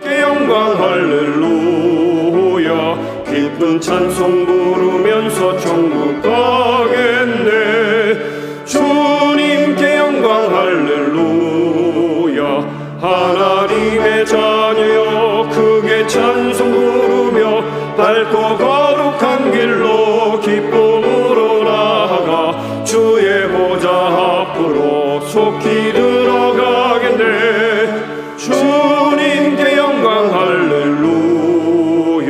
영광 할렐루야. 기쁜 찬송 부르면서 천국 가겠네. 주님께 영광 할렐루야. 하나님의 자녀여 크게 찬송 부르며 밝고 거룩한 길로 기쁨으로 나아가 주의 보좌 앞으로 속히 들어가겠네. 주님께 영광 할렐루야.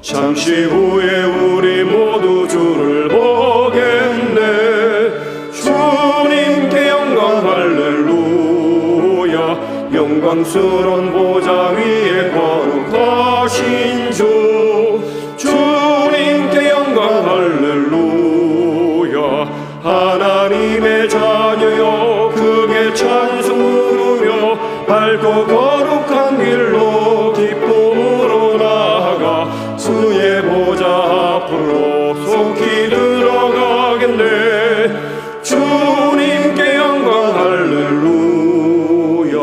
잠시 후에 우리 모두 주를 보겠네. 주님께 영광 할렐루야. 영광스러운 보좌 위에 거룩하신 주. 주님께 영광 할렐루야. 하나님의 자녀여 크게 찬송 부르며 밝고 거룩한 길로 기쁨으로 나아가 주의 보좌 앞으로 속히 들어가겠네. 주님께 영광 할렐루야.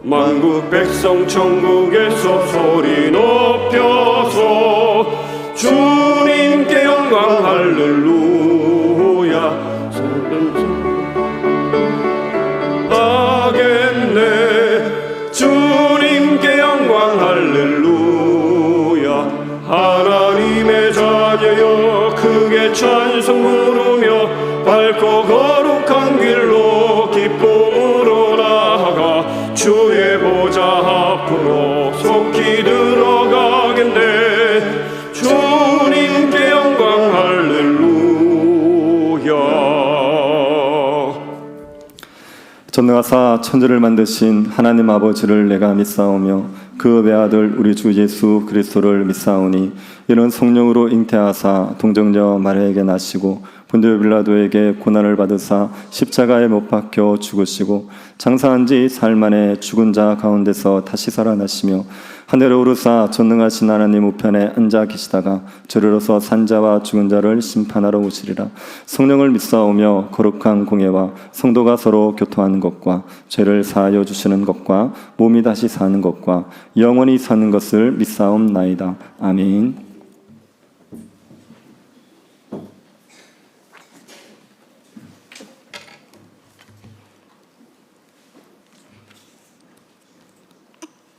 만국 백성 천국에서 소리 높여서 주님께 영광 할렐루야. 하겠네. 주님께 영광 할렐루야. 하나님의 자녀여 크게 찬송 부르며 밝고 거룩한 길로 기쁨으로 나아가 주의 보좌 앞으로 속히 들어가겠네. 주님께 영광 할렐루야. 전능하사 천지를 만드신 하나님 아버지를 내가 믿사오며 그 외아들 우리 주 예수 그리스도를 믿사오니 이는 성령으로 잉태하사 동정녀 마리아에게 나시고 본디오 빌라도에게 고난을 받으사 십자가에 못 박혀 죽으시고 장사한 지 사흘 만에 죽은 자 가운데서 다시 살아나시며 하늘에 오르사 전능하신 하나님 우편에 앉아 계시다가 저리로서 산자와 죽은 자를 심판하러 오시리라. 성령을 믿사오며 거룩한 공예와 성도가 서로 교통하는 것과 죄를 사하여 주시는 것과 몸이 다시 사는 것과 영원히 사는 것을 믿사옵나이다. 아멘.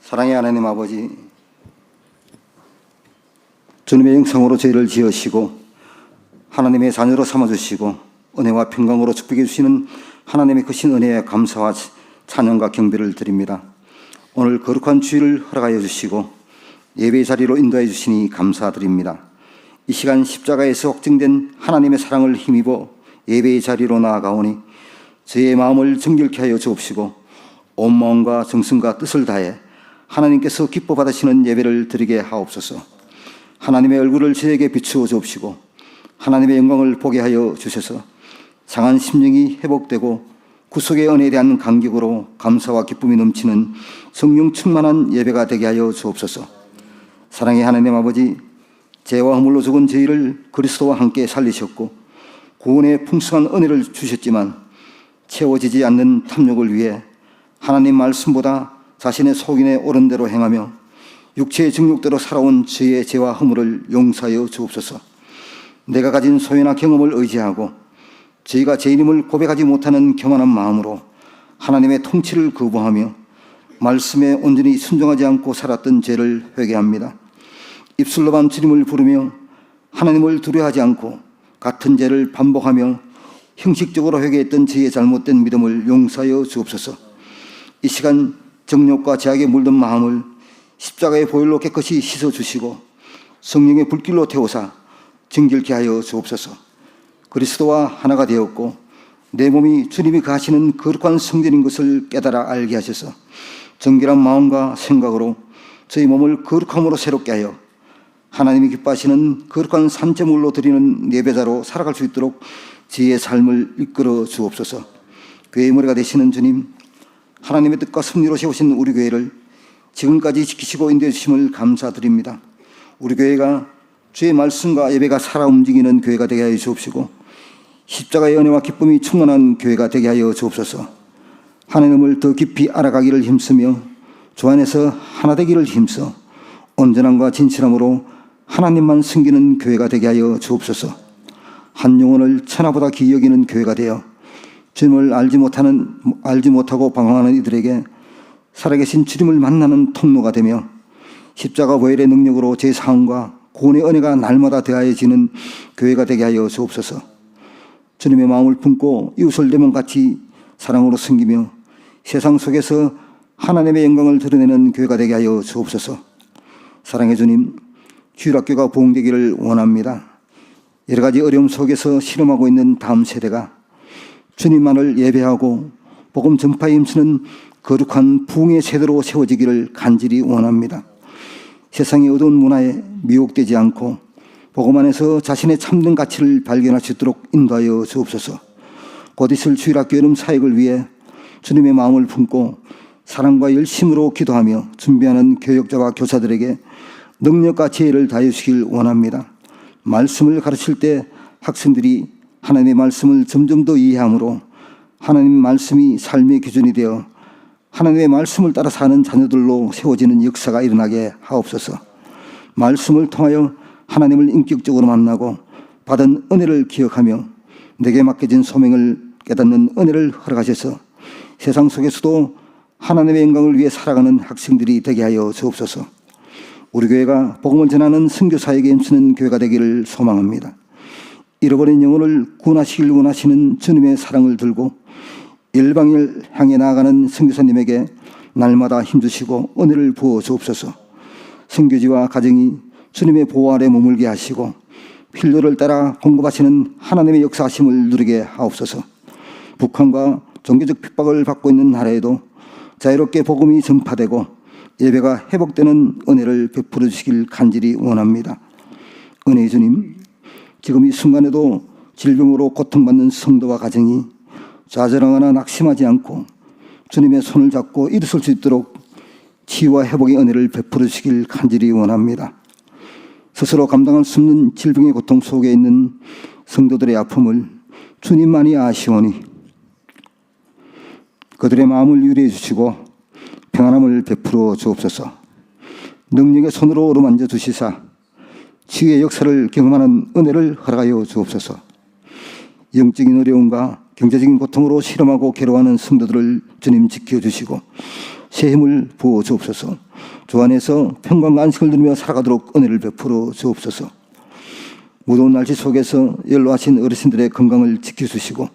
사랑의 하나님 아버지, 주님의 영성으로 저희를 지으시고 하나님의 자녀로 삼아주시고 은혜와 평강으로 축복해 주시는 하나님의 크신 은혜에 감사와 찬양과 경배를 드립니다. 오늘 거룩한 주일을 허락하여 주시고 예배의 자리로 인도해 주시니 감사드립니다. 이 시간 십자가에서 확증된 하나님의 사랑을 힘입어 예배의 자리로 나아가오니 저의 마음을 정결케 하여 주옵시고 온 마음과 정성과 뜻을 다해 하나님께서 기뻐 받으시는 예배를 드리게 하옵소서. 하나님의 얼굴을 저에게 비추어 주옵시고 하나님의 영광을 보게 하여 주셔서 상한 심령이 회복되고 구속의 은혜에 대한 감격으로 감사와 기쁨이 넘치는 성령 충만한 예배가 되게 하여 주옵소서. 사랑의 하나님 아버지, 죄와 허물로 죽은 저희를 그리스도와 함께 살리셨고 구원의 풍성한 은혜를 주셨지만 채워지지 않는 탐욕을 위해 하나님 말씀보다 자신의 속인에 옳은 대로 행하며 육체의 정욕대로 살아온 저의 죄와 허물을 용서하여 주옵소서. 내가 가진 소유나 경험을 의지하고 저희가 죄인임을 고백하지 못하는 교만한 마음으로 하나님의 통치를 거부하며 말씀에 온전히 순종하지 않고 살았던 죄를 회개합니다. 입술로만 주님을 부르며 하나님을 두려워하지 않고 같은 죄를 반복하며 형식적으로 회개했던 저의 잘못된 믿음을 용서하여 주옵소서. 이 시간 정욕과 죄악에 물든 마음을 십자가의 보혈로 깨끗이 씻어주시고 성령의 불길로 태우사 정결케 하여 주옵소서. 그리스도와 하나가 되었고 내 몸이 주님이 가시는 거룩한 성전인 것을 깨달아 알게 하셔서 정결한 마음과 생각으로 저희 몸을 거룩함으로 새롭게 하여 하나님이 기뻐하시는 거룩한 산제물로 드리는 예배자로 살아갈 수 있도록 저희의 삶을 이끌어 주옵소서. 교회의 머리가 되시는 주님, 하나님의 뜻과 섭리로 세우신 우리 교회를 지금까지 지키시고 인도해 주심을 감사드립니다. 우리 교회가 주의 말씀과 예배가 살아 움직이는 교회가 되게 하여 주옵시고 십자가의 은혜와 기쁨이 충만한 교회가 되게 하여 주옵소서. 하나님을 더 깊이 알아가기를 힘쓰며 주 안에서 하나 되기를 힘써 온전함과 진실함으로 하나님만 섬기는 교회가 되게 하여 주옵소서. 한 영혼을 천하보다 귀히 여기는 교회가 되어 주님을 알지 못하고 방황하는 이들에게 살아계신 주님을 만나는 통로가 되며 십자가 보혈의 능력으로 제 사함과 구원의 은혜가 날마다 더하여지는 교회가 되게 하여 주옵소서. 주님의 마음을 품고 이웃을 내 몸같이 사랑으로 섬기며 세상 속에서 하나님의 영광을 드러내는 교회가 되게 하여 주옵소서. 사랑의 주님, 주일학교가 부흥되기를 원합니다. 여러 가지 어려움 속에서 실험하고 있는 다음 세대가 주님만을 예배하고 복음 전파에 힘쓰는 거룩한 부흥의 세대로 세워지기를 간절히 원합니다. 세상의 어두운 문화에 미혹되지 않고 복음 안에서 자신의 참된 가치를 발견할 수 있도록 인도하여 주옵소서. 곧 있을 주일학교 여름 사역을 위해 주님의 마음을 품고 사랑과 열심으로 기도하며 준비하는 교역자와 교사들에게 능력과 지혜를 다해 주시길 원합니다. 말씀을 가르칠 때 학생들이 하나님의 말씀을 점점 더 이해함으로 하나님 말씀이 삶의 기준이 되어 하나님의 말씀을 따라 사는 자녀들로 세워지는 역사가 일어나게 하옵소서. 말씀을 통하여 하나님을 인격적으로 만나고 받은 은혜를 기억하며 내게 맡겨진 소명을 깨닫는 은혜를 허락하셔서 세상 속에서도 하나님의 영광을 위해 살아가는 학생들이 되게 하여 주옵소서. 우리 교회가 복음을 전하는 선교사에게 힘쓰는 교회가 되기를 소망합니다. 잃어버린 영혼을 구원하시길 원하시는 주님의 사랑을 들고 일방을 향해 나아가는 선교사님에게 날마다 힘주시고 은혜를 부어 주옵소서. 선교지와 가정이 주님의 보호 아래 머물게 하시고 필요를 따라 공급하시는 하나님의 역사하심을 누리게 하옵소서. 북한과 종교적 핍박을 받고 있는 나라에도 자유롭게 복음이 전파되고 예배가 회복되는 은혜를 베풀어 주시길 간절히 원합니다. 은혜의 주님, 지금 이 순간에도 질병으로 고통받는 성도와 가정이 좌절하거나 낙심하지 않고 주님의 손을 잡고 일어설 수 있도록 치유와 회복의 은혜를 베풀어 주시길 간절히 원합니다. 스스로 감당할 수 없는 질병의 고통 속에 있는 성도들의 아픔을 주님만이 아시오니 그들의 마음을 유리해 주시고 평안함을 베풀어 주옵소서. 능력의 손으로 어루만져 주시사 치유의 역사를 경험하는 은혜를 허락하여 주옵소서. 영적인 어려움과 경제적인 고통으로 실험하고 괴로워하는 성도들을 주님 지켜주시고 새 힘을 부어 주옵소서. 주 안에서 평강과 안식을 누리며 살아가도록 은혜를 베풀어 주옵소서. 무더운 날씨 속에서 연로하신 어르신들의 건강을 지켜주시고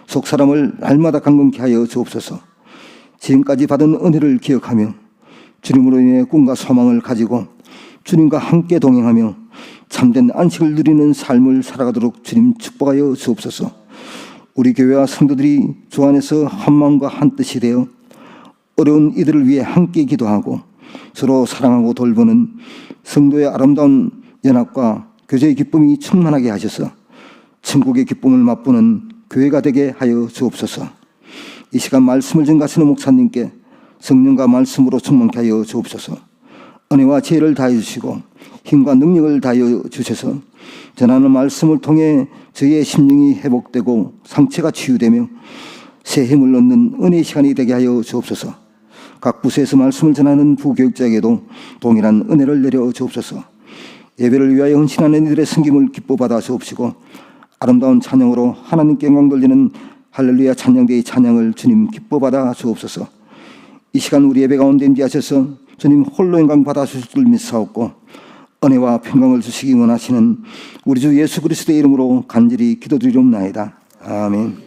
속사람을 날마다 강건케 하여 주옵소서. 지금까지 받은 은혜를 기억하며 주님으로 인해 꿈과 소망을 가지고 주님과 함께 동행하며 참된 안식을 누리는 삶을 살아가도록 주님 축복하여 주옵소서. 우리 교회와 성도들이 주 안에서 한 마음과 한 뜻이 되어 어려운 이들을 위해 함께 기도하고 서로 사랑하고 돌보는 성도의 아름다운 연합과 교제의 기쁨이 충만하게 하셔서 천국의 기쁨을 맛보는 교회가 되게 하여 주옵소서. 이 시간 말씀을 전가하시는 목사님께 성령과 말씀으로 충만케 하여 주옵소서. 은혜와 지혜를 다해 주시고 힘과 능력을 다하여 주셔서 전하는 말씀을 통해 저희의 심령이 회복되고 상처가 치유되며 새 힘을 얻는 은혜의 시간이 되게 하여 주옵소서. 각 부서에서 말씀을 전하는 부교육자에게도 동일한 은혜를 내려 주옵소서. 예배를 위하여 헌신하는 이들의 섬김을 기뻐 받아 주옵시고 아름다운 찬양으로 하나님께 영광 돌리는 할렐루야 찬양대의 찬양을 주님 기뻐 받아 주옵소서. 이 시간 우리 예배 가운데 임재하셔서 주님 홀로 영광 받아 주실 줄 믿사옵고 은혜와 평강을 주시기 원하시는 우리 주 예수 그리스도의 이름으로 간절히 기도드리옵나이다. 아멘.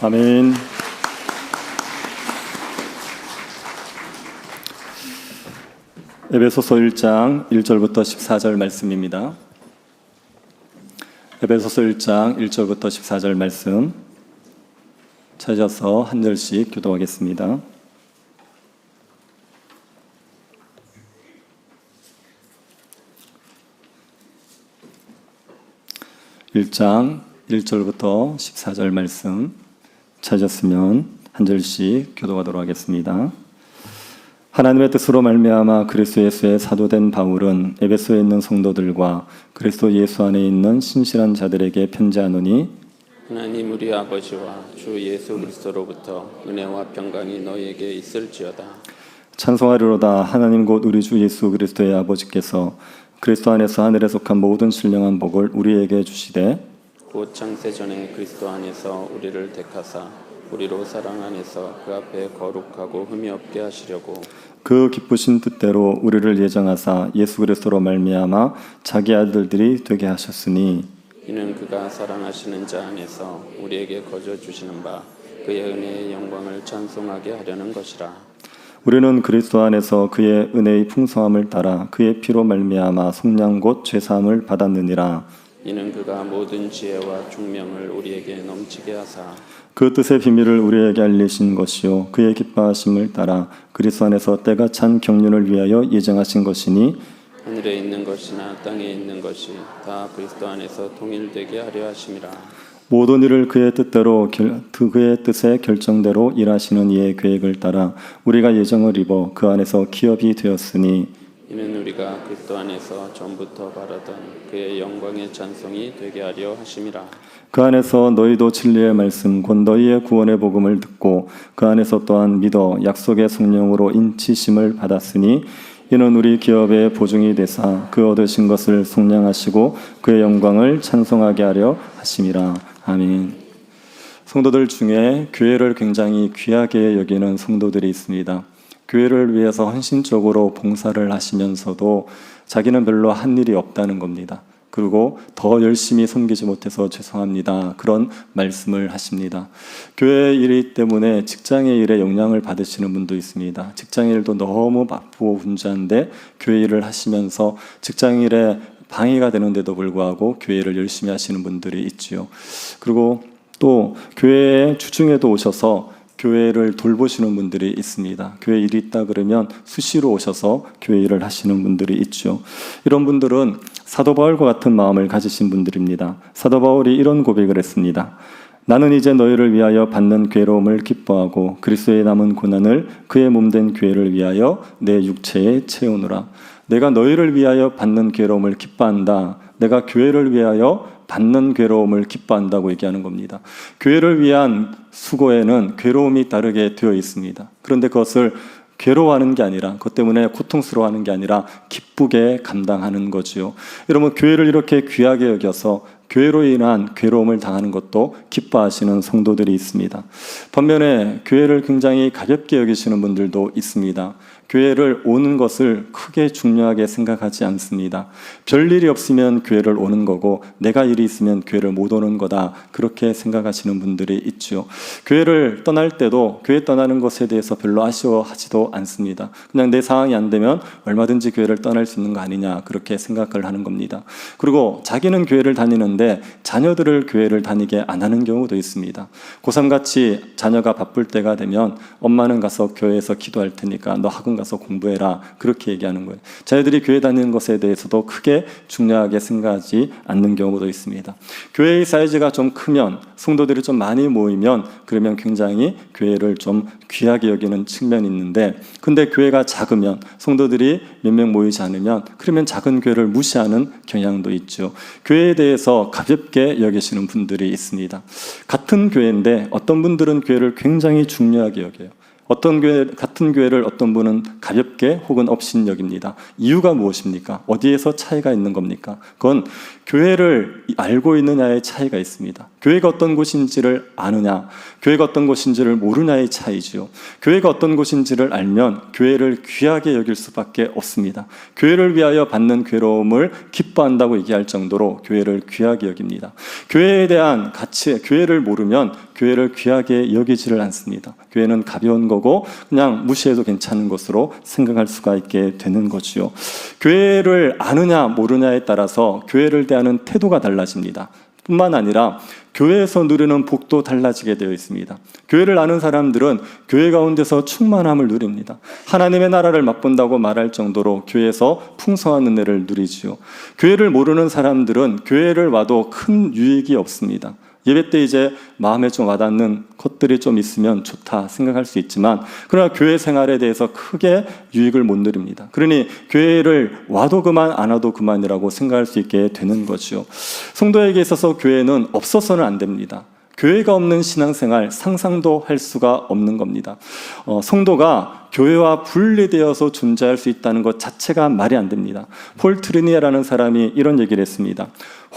아멘. 에베소서 1장 1절부터 14절 말씀입니다. 에베소서 1장 1절부터 14절 말씀 찾아서 한 절씩 교독하겠습니다. 1장 1절부터 14절 말씀 찾았으면 한 절씩 교독하도록 하겠습니다. 하나님의 뜻으로 말미암아 그리스도 예수의 사도된 바울은 에베소에 있는 성도들과 그리스도 예수 안에 있는 신실한 자들에게 편지하노니 하나님 우리 아버지와 주 예수 그리스도로부터 은혜와 평강이 너희에게 있을지어다. 찬송하리로다. 하나님 곧 우리 주 예수 그리스도의 아버지께서 그리스도 안에서 하늘에 속한 모든 신령한 복을 우리에게 주시되 곧 창세전에 그리스도 안에서 우리를 택하사 우리로 사랑 안에서 그 앞에 거룩하고 흠이 없게 하시려고 그 기쁘신 뜻대로 우리를 예정하사 예수 그리스도로 말미암아 자기 아들들이 되게 하셨으니 이는 그가 사랑하시는 자 안에서 우리에게 거저 주시는 바 그의 은혜의 영광을 찬송하게 하려는 것이라. 우리는 그리스도 안에서 그의 은혜의 풍성함을 따라 그의 피로 말미암아 속량 곧 죄사함을 받았느니라. 이는 그가 모든 지혜와 총명을 우리에게 넘치게 하사 그 뜻의 비밀을 우리에게 알리신 것이요 그의 기뻐하심을 따라 그리스도 안에서 때가 찬 경륜을 위하여 예정하신 것이니 하늘에 있는 것이나 땅에 있는 것이 다 그리스도 안에서 통일되게 하려 하심이라. 모든 일을 그의 뜻대로 그의 뜻의 결정대로 일하시는 이의 계획을 따라 우리가 예정을 입어 그 안에서 기업이 되었으니 이는 우리가 그리스도 안에서 전부터 바라던 그의 영광의 찬송이 되게 하려 하심이라. 그 안에서 너희도 진리의 말씀 곧 너희의 구원의 복음을 듣고 그 안에서 또한 믿어 약속의 성령으로 인치심을 받았으니 이는 우리 기업의 보증이 되사 그 얻으신 것을 속량하시고 그의 영광을 찬송하게 하려 하심이라. 아멘. 성도들 중에 교회를 굉장히 귀하게 여기는 성도들이 있습니다. 교회를 위해서 헌신적으로 봉사를 하시면서도 자기는 별로 한 일이 없다는 겁니다. 그리고 더 열심히 섬기지 못해서 죄송합니다. 그런 말씀을 하십니다. 교회 일 때문에 직장의 일에 영향을 받으시는 분도 있습니다. 직장 일도 너무 바쁘고 분주한데 교회 일을 하시면서 직장 일에 방해가 되는데도 불구하고 교회 일을 열심히 하시는 분들이 있지요. 그리고 또 교회에 주중에도 오셔서 교회를 돌보시는 분들이 있습니다. 교회 일이 있다 그러면 수시로 오셔서 교회 일을 하시는 분들이 있죠. 이런 분들은 사도 바울과 같은 마음을 가지신 분들입니다. 사도 바울이 이런 고백을 했습니다. 나는 이제 너희를 위하여 받는 괴로움을 기뻐하고 그리스도의 남은 고난을 그의 몸된 교회를 위하여 내 육체에 채우노라. 내가 너희를 위하여 받는 괴로움을 기뻐한다. 내가 교회를 위하여 받는 괴로움을 기뻐한다고 얘기하는 겁니다. 교회를 위한 수고에는 괴로움이 따르게 되어 있습니다. 그런데 그것을 괴로워하는 게 아니라 그것 때문에 고통스러워하는 게 아니라 기쁘게 감당하는 거지요. 여러분 교회를 이렇게 귀하게 여겨서 교회로 인한 괴로움을 당하는 것도 기뻐하시는 성도들이 있습니다. 반면에 교회를 굉장히 가볍게 여기시는 분들도 있습니다. 교회를 오는 것을 크게 중요하게 생각하지 않습니다. 별일이 없으면 교회를 오는 거고 내가 일이 있으면 교회를 못 오는 거다. 그렇게 생각하시는 분들이 있죠. 교회를 떠날 때도 교회 떠나는 것에 대해서 별로 아쉬워하지도 않습니다. 그냥 내 상황이 안 되면 얼마든지 교회를 떠날 수 있는 거 아니냐 그렇게 생각을 하는 겁니다. 그리고 자기는 교회를 다니는데 자녀들을 교회를 다니게 안 하는 경우도 있습니다. 고3같이 자녀가 바쁠 때가 되면 엄마는 가서 교회에서 기도할 테니까 너 학원 가서 공부해라 그렇게 얘기하는 거예요. 자녀들이 교회 다니는 것에 대해서도 크게 중요하게 생각하지 않는 경우도 있습니다. 교회의 사이즈가 좀 크면 성도들이 좀 많이 모이면 그러면 굉장히 교회를 좀 귀하게 여기는 측면이 있는데 근데 교회가 작으면 성도들이 몇 명 모이지 않으면 그러면 작은 교회를 무시하는 경향도 있죠. 교회에 대해서 가볍게 여기시는 분들이 있습니다. 같은 교회인데 어떤 분들은 교회를 굉장히 중요하게 여겨요. 같은 교회를 어떤 분은 가볍게 혹은 업신 여깁니다. 이유가 무엇입니까? 어디에서 차이가 있는 겁니까? 그건 교회를 알고 있느냐의 차이가 있습니다. 교회가 어떤 곳인지를 아느냐, 교회가 어떤 곳인지를 모르냐의 차이지요. 교회가 어떤 곳인지를 알면 교회를 귀하게 여길 수밖에 없습니다. 교회를 위하여 받는 괴로움을 기뻐한다고 얘기할 정도로 교회를 귀하게 여깁니다. 교회에 대한 가치, 교회를 모르면 교회를 귀하게 여기지를 않습니다. 교회는 가벼운 거고 그냥 무시해도 괜찮은 것으로 생각할 수가 있게 되는 거지요. 교회를 아느냐 모르냐에 따라서 교회를 대하는 태도가 달라집니다. 뿐만 아니라 교회에서 누리는 복도 달라지게 되어 있습니다. 교회를 아는 사람들은 교회 가운데서 충만함을 누립니다. 하나님의 나라를 맛본다고 말할 정도로 교회에서 풍성한 은혜를 누리지요. 교회를 모르는 사람들은 교회를 와도 큰 유익이 없습니다. 예배 때 이제 마음에 좀 와닿는 것들이 좀 있으면 좋다 생각할 수 있지만, 그러나 교회 생활에 대해서 크게 유익을 못 누립니다. 그러니 교회를 와도 그만 안 와도 그만이라고 생각할 수 있게 되는 거죠. 성도에게 있어서 교회는 없어서는 안 됩니다. 교회가 없는 신앙생활 상상도 할 수가 없는 겁니다. 성도가 교회와 분리되어서 존재할 수 있다는 것 자체가 말이 안 됩니다. 폴 트리니아라는 사람이 이런 얘기를 했습니다.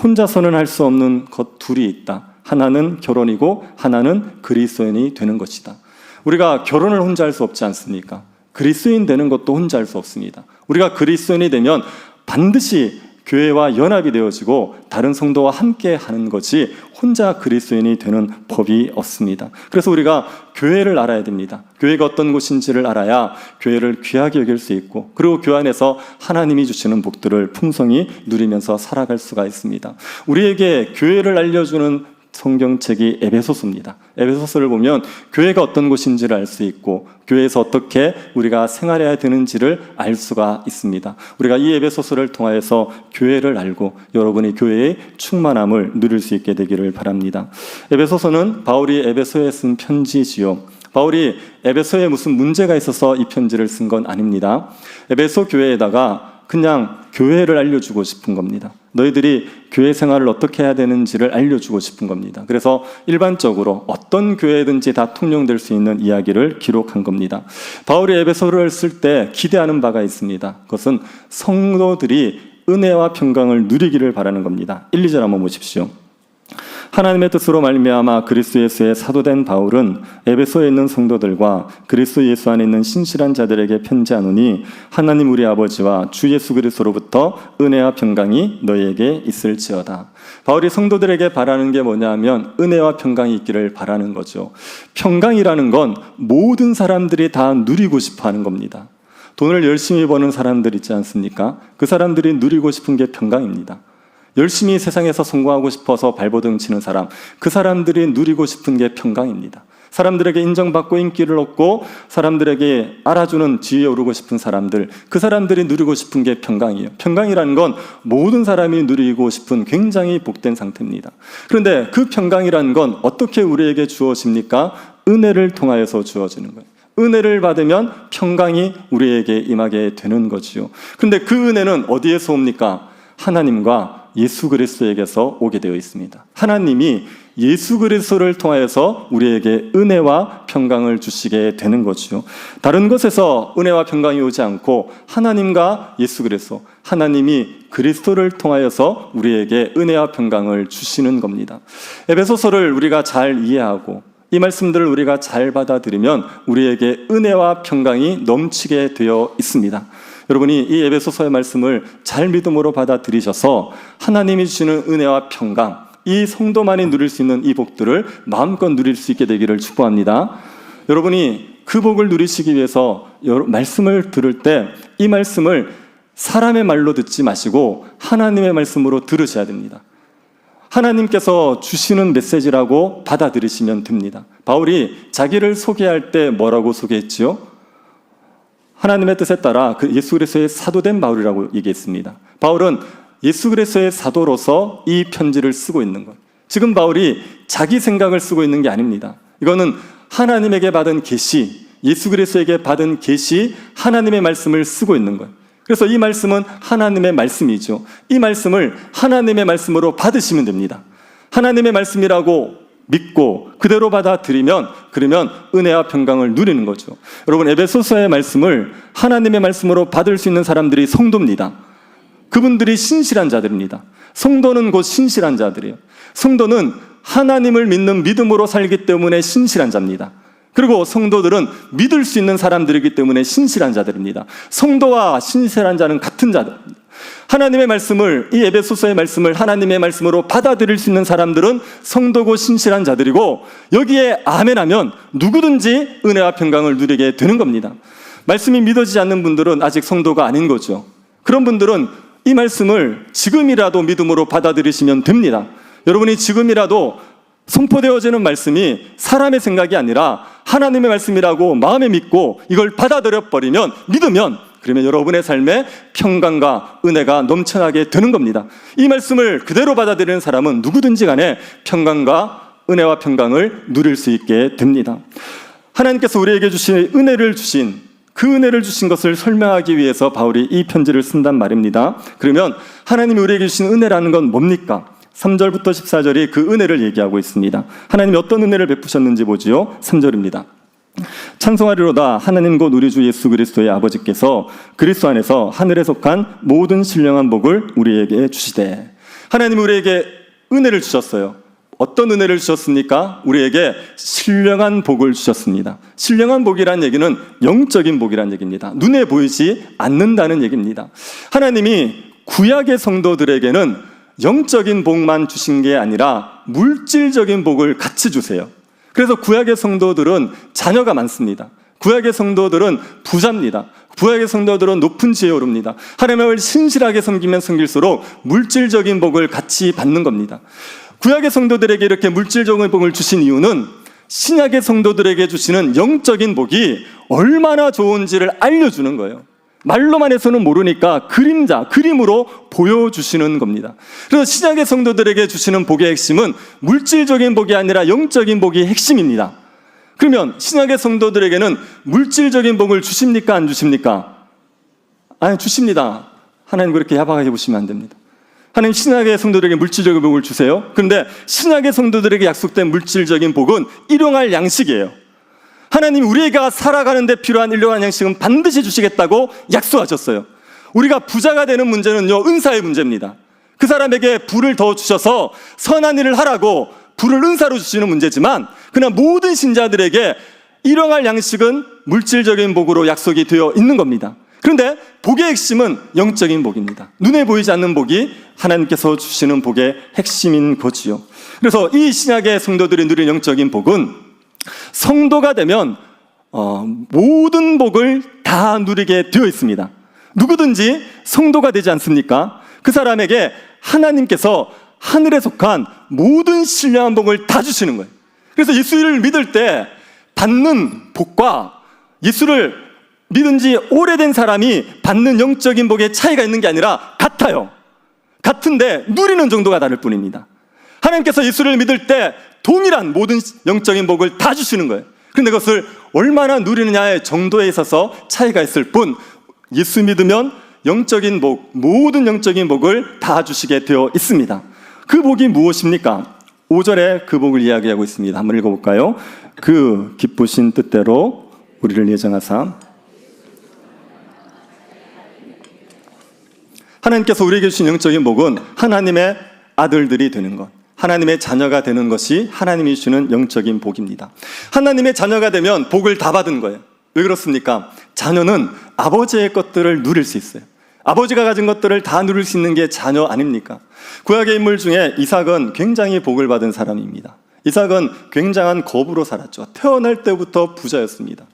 혼자서는 할 수 없는 것 둘이 있다. 하나는 결혼이고 하나는 그리스도인이 되는 것이다. 우리가 결혼을 혼자 할 수 없지 않습니까? 그리스도인 되는 것도 혼자 할 수 없습니다. 우리가 그리스도인이 되면 반드시 교회와 연합이 되어지고 다른 성도와 함께 하는 것이 혼자 그리스도인이 되는 법이 없습니다. 그래서 우리가 교회를 알아야 됩니다. 교회가 어떤 곳인지를 알아야 교회를 귀하게 여길 수 있고, 그리고 교 안에서 하나님이 주시는 복들을 풍성히 누리면서 살아갈 수가 있습니다. 우리에게 교회를 알려주는 성경책이 에베소서입니다. 에베소서를 보면 교회가 어떤 곳인지를 알 수 있고 교회에서 어떻게 우리가 생활해야 되는지를 알 수가 있습니다. 우리가 이 에베소서를 통하여서 교회를 알고 여러분이 교회의 충만함을 누릴 수 있게 되기를 바랍니다. 에베소서는 바울이 에베소에 쓴 편지지요. 바울이 에베소에 무슨 문제가 있어서 이 편지를 쓴 건 아닙니다. 에베소 교회에다가 그냥 교회를 알려주고 싶은 겁니다. 너희들이 교회 생활을 어떻게 해야 되는지를 알려주고 싶은 겁니다. 그래서 일반적으로 어떤 교회든지 다 통용될 수 있는 이야기를 기록한 겁니다. 바울이 에베소를 쓸 때 기대하는 바가 있습니다. 그것은 성도들이 은혜와 평강을 누리기를 바라는 겁니다. 1, 2절 한번 보십시오. 하나님의 뜻으로 말미암아 그리스도 예수의 사도된 바울은 에베소에 있는 성도들과 그리스도 예수 안에 있는 신실한 자들에게 편지하노니 하나님 우리 아버지와 주 예수 그리스도로부터 은혜와 평강이 너희에게 있을지어다. 바울이 성도들에게 바라는 게 뭐냐면 은혜와 평강이 있기를 바라는 거죠. 평강이라는 건 모든 사람들이 다 누리고 싶어 하는 겁니다. 돈을 열심히 버는 사람들 있지 않습니까? 그 사람들이 누리고 싶은 게 평강입니다. 열심히 세상에서 성공하고 싶어서 발버둥 치는 사람, 그 사람들이 누리고 싶은 게 평강입니다. 사람들에게 인정받고 인기를 얻고 사람들에게 알아주는 지위에 오르고 싶은 사람들, 그 사람들이 누리고 싶은 게 평강이에요. 평강이라는 건 모든 사람이 누리고 싶은 굉장히 복된 상태입니다. 그런데 그 평강이라는 건 어떻게 우리에게 주어집니까? 은혜를 통하여서 주어지는 거예요. 은혜를 받으면 평강이 우리에게 임하게 되는 거지요. 그런데 그 은혜는 어디에서 옵니까? 하나님과 예수 그리스도에게서 오게 되어 있습니다. 하나님이 예수 그리스도를 통하여서 우리에게 은혜와 평강을 주시게 되는 거죠. 다른 곳에서 은혜와 평강이 오지 않고 하나님과 예수 그리스도, 하나님이 그리스도를 통하여서 우리에게 은혜와 평강을 주시는 겁니다. 에베소서를 우리가 잘 이해하고 이 말씀들을 우리가 잘 받아들이면 우리에게 은혜와 평강이 넘치게 되어 있습니다. 여러분이 이 에베소서의 말씀을 잘 믿음으로 받아들이셔서 하나님이 주시는 은혜와 평강, 이 성도만이 누릴 수 있는 이 복들을 마음껏 누릴 수 있게 되기를 축복합니다. 여러분이 그 복을 누리시기 위해서 말씀을 들을 때 이 말씀을 사람의 말로 듣지 마시고 하나님의 말씀으로 들으셔야 됩니다. 하나님께서 주시는 메시지라고 받아들이시면 됩니다. 바울이 자기를 소개할 때 뭐라고 소개했지요? 하나님의 뜻에 따라 그 예수 그리스도의 사도된 바울이라고 얘기했습니다. 바울은 예수 그리스도의 사도로서 이 편지를 쓰고 있는 거예요. 지금 바울이 자기 생각을 쓰고 있는 게 아닙니다. 이거는 하나님에게 받은 계시, 예수 그리스도에게 받은 계시, 하나님의 말씀을 쓰고 있는 거예요. 그래서 이 말씀은 하나님의 말씀이죠. 이 말씀을 하나님의 말씀으로 받으시면 됩니다. 하나님의 말씀이라고 믿고 그대로 받아들이면 그러면 은혜와 평강을 누리는 거죠. 여러분, 에베소서의 말씀을 하나님의 말씀으로 받을 수 있는 사람들이 성도입니다. 그분들이 신실한 자들입니다. 성도는 곧 신실한 자들이에요. 성도는 하나님을 믿는 믿음으로 살기 때문에 신실한 자입니다. 그리고 성도들은 믿을 수 있는 사람들이기 때문에 신실한 자들입니다. 성도와 신실한 자는 같은 자들. 하나님의 말씀을, 이 에베소서의 말씀을 하나님의 말씀으로 받아들일 수 있는 사람들은 성도고 신실한 자들이고, 여기에 아멘하면 누구든지 은혜와 평강을 누리게 되는 겁니다. 말씀이 믿어지지 않는 분들은 아직 성도가 아닌 거죠. 그런 분들은 이 말씀을 지금이라도 믿음으로 받아들이시면 됩니다. 여러분이 지금이라도 선포되어지는 말씀이 사람의 생각이 아니라 하나님의 말씀이라고 마음에 믿고 이걸 받아들여 버리면, 믿으면, 그러면 여러분의 삶에 평강과 은혜가 넘쳐나게 되는 겁니다. 이 말씀을 그대로 받아들이는 사람은 누구든지 간에 평강과 은혜와 평강을 누릴 수 있게 됩니다. 하나님께서 우리에게 주신 은혜를 주신, 그 은혜를 주신 것을 설명하기 위해서 바울이 이 편지를 쓴단 말입니다. 그러면 하나님이 우리에게 주신 은혜라는 건 뭡니까? 3절부터 14절이 그 은혜를 얘기하고 있습니다. 하나님이 어떤 은혜를 베푸셨는지 보지요. 3절입니다. 찬송하리로다. 하나님 곧 우리 주 예수 그리스도의 아버지께서 그리스도 안에서 하늘에 속한 모든 신령한 복을 우리에게 주시되. 하나님이 우리에게 은혜를 주셨어요. 어떤 은혜를 주셨습니까? 우리에게 신령한 복을 주셨습니다. 신령한 복이란 얘기는 영적인 복이란 얘기입니다. 눈에 보이지 않는다는 얘기입니다. 하나님이 구약의 성도들에게는 영적인 복만 주신 게 아니라 물질적인 복을 같이 주세요. 그래서 구약의 성도들은 자녀가 많습니다. 구약의 성도들은 부자입니다. 구약의 성도들은 높은 지혜에 오릅니다. 하나님을 신실하게 섬기면 섬길수록 물질적인 복을 같이 받는 겁니다. 구약의 성도들에게 이렇게 물질적인 복을 주신 이유는 신약의 성도들에게 주시는 영적인 복이 얼마나 좋은지를 알려주는 거예요. 말로만 해서는 모르니까 그림으로 보여주시는 겁니다. 그래서 신약의 성도들에게 주시는 복의 핵심은 물질적인 복이 아니라 영적인 복이 핵심입니다. 그러면 신약의 성도들에게는 물질적인 복을 주십니까? 안 주십니까? 아니, 주십니다. 하나님 그렇게 야박하게 보시면 안 됩니다. 하나님 신약의 성도들에게 물질적인 복을 주세요. 그런데 신약의 성도들에게 약속된 물질적인 복은 일용할 양식이에요. 하나님이 우리가 살아가는 데 필요한 일용할 양식은 반드시 주시겠다고 약속하셨어요. 우리가 부자가 되는 문제는요, 은사의 문제입니다. 그 사람에게 부를 더 주셔서 선한 일을 하라고 부를 은사로 주시는 문제지만, 그러나 모든 신자들에게 일용할 양식은 물질적인 복으로 약속이 되어 있는 겁니다. 그런데 복의 핵심은 영적인 복입니다. 눈에 보이지 않는 복이 하나님께서 주시는 복의 핵심인 거지요. 그래서 이 신약의 성도들이 누린 영적인 복은 성도가 되면 모든 복을 다 누리게 되어 있습니다. 누구든지 성도가 되지 않습니까? 그 사람에게 하나님께서 하늘에 속한 모든 신령한 복을 다 주시는 거예요. 그래서 예수를 믿을 때 받는 복과 예수를 믿은 지 오래된 사람이 받는 영적인 복의 차이가 있는 게 아니라 같아요. 같은데 누리는 정도가 다를 뿐입니다. 하나님께서 예수를 믿을 때 동일한 모든 영적인 복을 다 주시는 거예요. 그런데 그것을 얼마나 누리느냐의 정도에 있어서 차이가 있을 뿐, 예수 믿으면 영적인 복, 모든 영적인 복을 다 주시게 되어 있습니다. 그 복이 무엇입니까? 5절에 그 복을 이야기하고 있습니다. 한번 읽어볼까요? 그 기쁘신 뜻대로 우리를 예정하사. 하나님께서 우리에게 주신 영적인 복은 하나님의 아들들이 되는 것, 하나님의 자녀가 되는 것이 하나님이 주시는 영적인 복입니다. 하나님의 자녀가 되면 복을 다 받은 거예요. 왜 그렇습니까? 자녀는 아버지의 것들을 누릴 수 있어요. 아버지가 가진 것들을 다 누릴 수 있는 게 자녀 아닙니까? 구약의 인물 중에 이삭은 굉장히 복을 받은 사람입니다. 이삭은 굉장한 거부로 살았죠. 태어날 때부터 부자였습니다.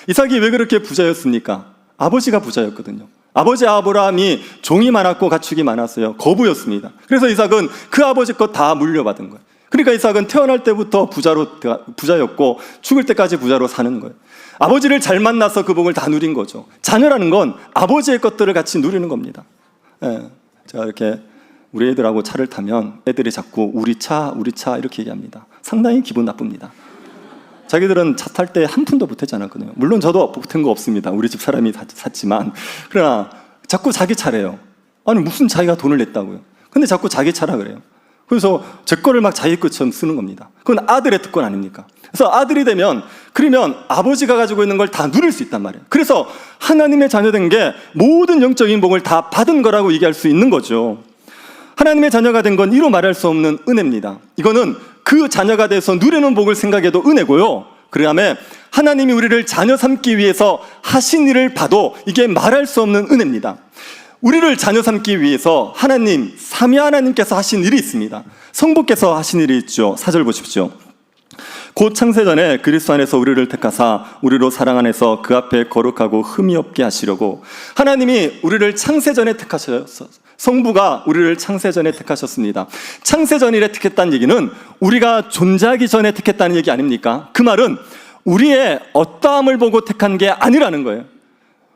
이삭이 왜 그렇게 부자였습니까? 아버지가 부자였거든요. 아버지 아브라함이 종이 많았고 가축이 많았어요. 거부였습니다. 그래서 이삭은 그 아버지 것 다 물려받은 거예요. 그러니까 이삭은 태어날 때부터 부자였고 죽을 때까지 부자로 사는 거예요. 아버지를 잘 만나서 그 복을 다 누린 거죠. 자녀라는 건 아버지의 것들을 같이 누리는 겁니다. 예, 제가 이렇게 우리 애들하고 차를 타면 애들이 자꾸 우리 차 이렇게 얘기합니다. 상당히 기분 나쁩니다. 자기들은 차 탈 때 한 푼도 보태지 않았거든요. 물론 저도 보탠 거 없습니다. 우리 집 사람이 샀지만. 그러나 자꾸 자기 차래요. 아니 무슨 자기가 돈을 냈다고요. 근데 자꾸 자기 차라 그래요. 그래서 제 거를 막 자기 것처럼 쓰는 겁니다. 그건 아들의 특권 아닙니까? 그래서 아들이 되면, 그러면 아버지가 가지고 있는 걸 다 누릴 수 있단 말이에요. 그래서 하나님의 자녀된 게 모든 영적인 복을 다 받은 거라고 얘기할 수 있는 거죠. 하나님의 자녀가 된 건 이루 말할 수 없는 은혜입니다. 이거는 그 자녀가 돼서 누리는 복을 생각해도 은혜고요. 그 다음에 하나님이 우리를 자녀 삼기 위해서 하신 일을 봐도 이게 말할 수 없는 은혜입니다. 우리를 자녀 삼기 위해서 하나님, 삼위 하나님께서 하신 일이 있습니다. 성부께서 하신 일이 있죠. 4절 보십시오. 곧 창세전에 그리스도 안에서 우리를 택하사 우리로 사랑 안에서 그 앞에 거룩하고 흠이 없게 하시려고. 하나님이 우리를 창세전에 택하셨어. 성부가 우리를 창세전에 택하셨습니다. 창세전에 택했다는 얘기는 우리가 존재하기 전에 택했다는 얘기 아닙니까? 그 말은 우리의 어떠함을 보고 택한 게 아니라는 거예요.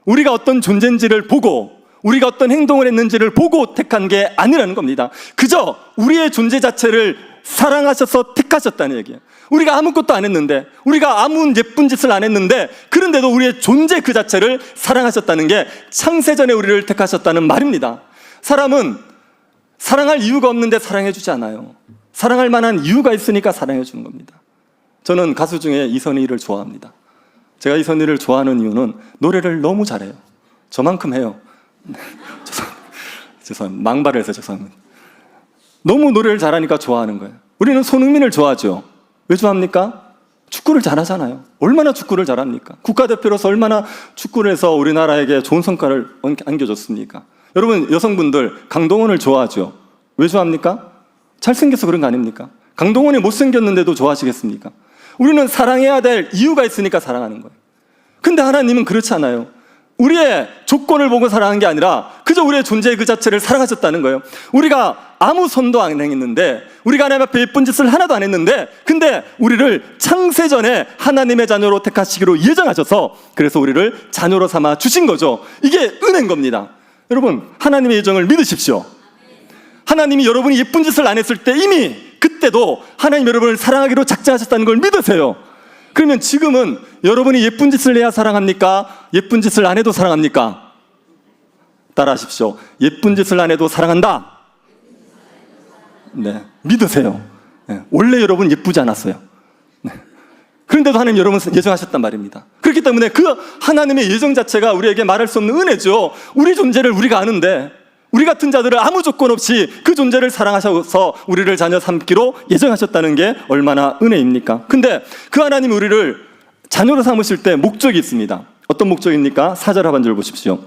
우리가 어떤 존재인지를 보고 우리가 어떤 행동을 했는지를 보고 택한 게 아니라는 겁니다. 그저 우리의 존재 자체를 사랑하셔서 택하셨다는 얘기예요. 우리가 아무것도 안 했는데, 우리가 아무 예쁜 짓을 안 했는데, 그런데도 우리의 존재 그 자체를 사랑하셨다는 게 창세전에 우리를 택하셨다는 말입니다. 사람은 사랑할 이유가 없는데 사랑해주지 않아요. 사랑할 만한 이유가 있으니까 사랑해주는 겁니다. 저는 가수 중에 이선희를 좋아합니다. 제가 이선희를 좋아하는 이유는 노래를 너무 잘해요. 저만큼 해요. 죄송합니다. 망발을 해서 죄송합니다. 너무 노래를 잘하니까 좋아하는 거예요. 우리는 손흥민을 좋아하죠. 왜 좋아합니까? 축구를 잘하잖아요. 얼마나 축구를 잘합니까? 국가대표로서 얼마나 축구를 해서 우리나라에게 좋은 성과를 안겨줬습니까? 여러분, 여성분들 강동원을 좋아하죠. 왜 좋아합니까? 잘생겨서 그런 거 아닙니까? 강동원이 못생겼는데도 좋아하시겠습니까? 우리는 사랑해야 될 이유가 있으니까 사랑하는 거예요. 근데 하나님은 그렇지 않아요. 우리의 조건을 보고 사랑한 게 아니라 그저 우리의 존재 그 자체를 사랑하셨다는 거예요. 우리가 아무 선도 안 행했는데, 우리가 하나님 앞에 예쁜 짓을 하나도 안 했는데, 근데 우리를 창세전에 하나님의 자녀로 택하시기로 예정하셔서 그래서 우리를 자녀로 삼아 주신 거죠. 이게 은혜인 겁니다. 여러분, 하나님의 예정을 믿으십시오. 하나님이 여러분이 예쁜 짓을 안 했을 때 이미 그때도 하나님 여러분을 사랑하기로 작정하셨다는 걸 믿으세요. 그러면 지금은 여러분이 예쁜 짓을 해야 사랑합니까? 예쁜 짓을 안 해도 사랑합니까? 따라하십시오. 예쁜 짓을 안 해도 사랑한다. 네, 믿으세요. 네, 원래 여러분 예쁘지 않았어요. 네. 그런데도 하나님 여러분 예정하셨단 말입니다. 그렇기 때문에 그 하나님의 예정 자체가 우리에게 말할 수 없는 은혜죠. 우리 존재를 우리가 아는데, 우리 같은 자들을 아무 조건 없이 그 존재를 사랑하셔서 우리를 자녀 삼기로 예정하셨다는 게 얼마나 은혜입니까? 근데 그 하나님이 우리를 자녀로 삼으실 때 목적이 있습니다. 어떤 목적입니까? 4절 하반절 보십시오.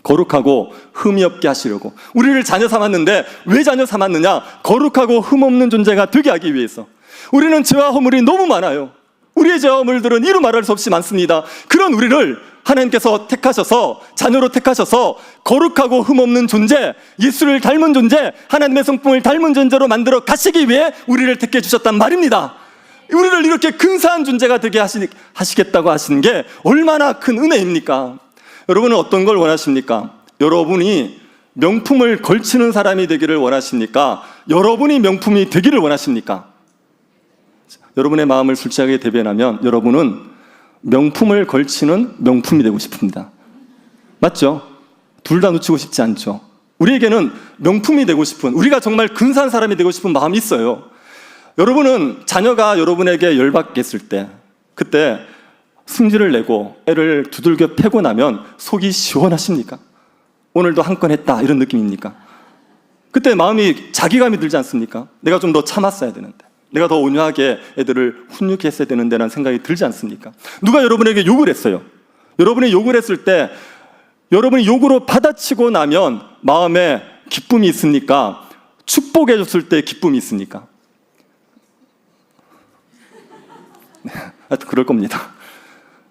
거룩하고 흠이 없게 하시려고. 우리를 자녀 삼았는데 왜 자녀 삼았느냐? 거룩하고 흠 없는 존재가 되게 하기 위해서. 우리는 죄와 허물이 너무 많아요. 우리의 죄와 허물들은 이루 말할 수 없이 많습니다. 그런 우리를 하나님께서 택하셔서, 자녀로 택하셔서 거룩하고 흠없는 존재, 예수를 닮은 존재, 하나님의 성품을 닮은 존재로 만들어 가시기 위해 우리를 택해 주셨단 말입니다. 우리를 이렇게 근사한 존재가 되게 하시겠다고 하시는 게 얼마나 큰 은혜입니까? 여러분은 어떤 걸 원하십니까? 여러분이 명품을 걸치는 사람이 되기를 원하십니까? 여러분이 명품이 되기를 원하십니까? 여러분의 마음을 솔직하게 대변하면 여러분은 명품을 걸치는 명품이 되고 싶습니다. 맞죠? 둘 다 놓치고 싶지 않죠. 우리에게는 명품이 되고 싶은, 우리가 정말 근사한 사람이 되고 싶은 마음이 있어요. 여러분은 자녀가 여러분에게 열받겠을 때, 그때 승질을 내고 애를 두들겨 패고 나면 속이 시원하십니까? 오늘도 한 건 했다, 이런 느낌입니까? 그때 마음이 자기감이 들지 않습니까? 내가 좀 더 참았어야 되는데, 내가 더 온유하게 애들을 훈육해 했어야 되는데 라는 생각이 들지 않습니까? 누가 여러분에게 욕을 했어요. 여러분이 욕을 했을 때, 여러분이 욕으로 받아치고 나면 마음에 기쁨이 있습니까? 축복해 줬을 때 기쁨이 있습니까? 하여튼 그럴 겁니다.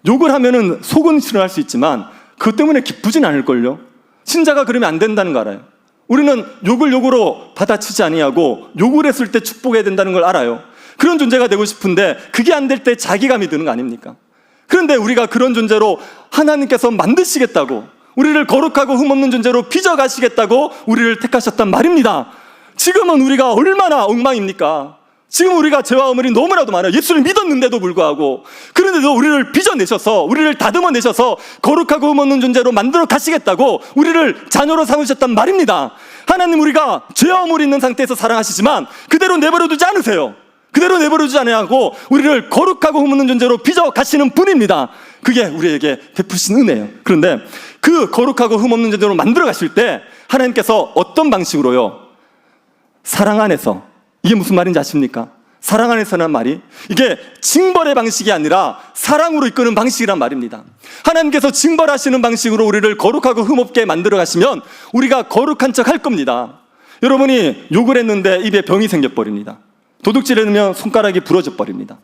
욕을 하면은 속은 싫어할 수 있지만 그것 때문에 기쁘진 않을걸요. 신자가 그러면 안 된다는 거 알아요. 우리는 욕을 욕으로 받아치지 아니하고 욕을 했을 때 축복해야 된다는 걸 알아요. 그런 존재가 되고 싶은데 그게 안 될 때 자기감이 드는 거 아닙니까? 그런데 우리가 그런 존재로 하나님께서 만드시겠다고, 우리를 거룩하고 흠없는 존재로 빚어가시겠다고 우리를 택하셨단 말입니다. 지금은 우리가 얼마나 엉망입니까? 지금 우리가 죄와 허물이 너무나도 많아요. 예수를 믿었는데도 불구하고. 그런데도 우리를 빚어내셔서, 우리를 다듬어내셔서 거룩하고 흠없는 존재로 만들어 가시겠다고 우리를 자녀로 삼으셨단 말입니다. 하나님, 우리가 죄와 허물이 있는 상태에서 사랑하시지만 그대로 내버려두지 않으세요. 그대로 내버려두지 않으시고 우리를 거룩하고 흠없는 존재로 빚어 가시는 분입니다. 그게 우리에게 베푸신 은혜예요. 그런데 그 거룩하고 흠없는 존재로 만들어 가실 때 하나님께서 어떤 방식으로요? 사랑 안에서. 이게 무슨 말인지 아십니까? 사랑 안에서는 말이 이게 징벌의 방식이 아니라 사랑으로 이끄는 방식이란 말입니다. 하나님께서 징벌하시는 방식으로 우리를 거룩하고 흠없게 만들어 가시면 우리가 거룩한 척 할 겁니다. 여러분이 욕을 했는데 입에 병이 생겨버립니다. 도둑질을 하면 손가락이 부러져 버립니다.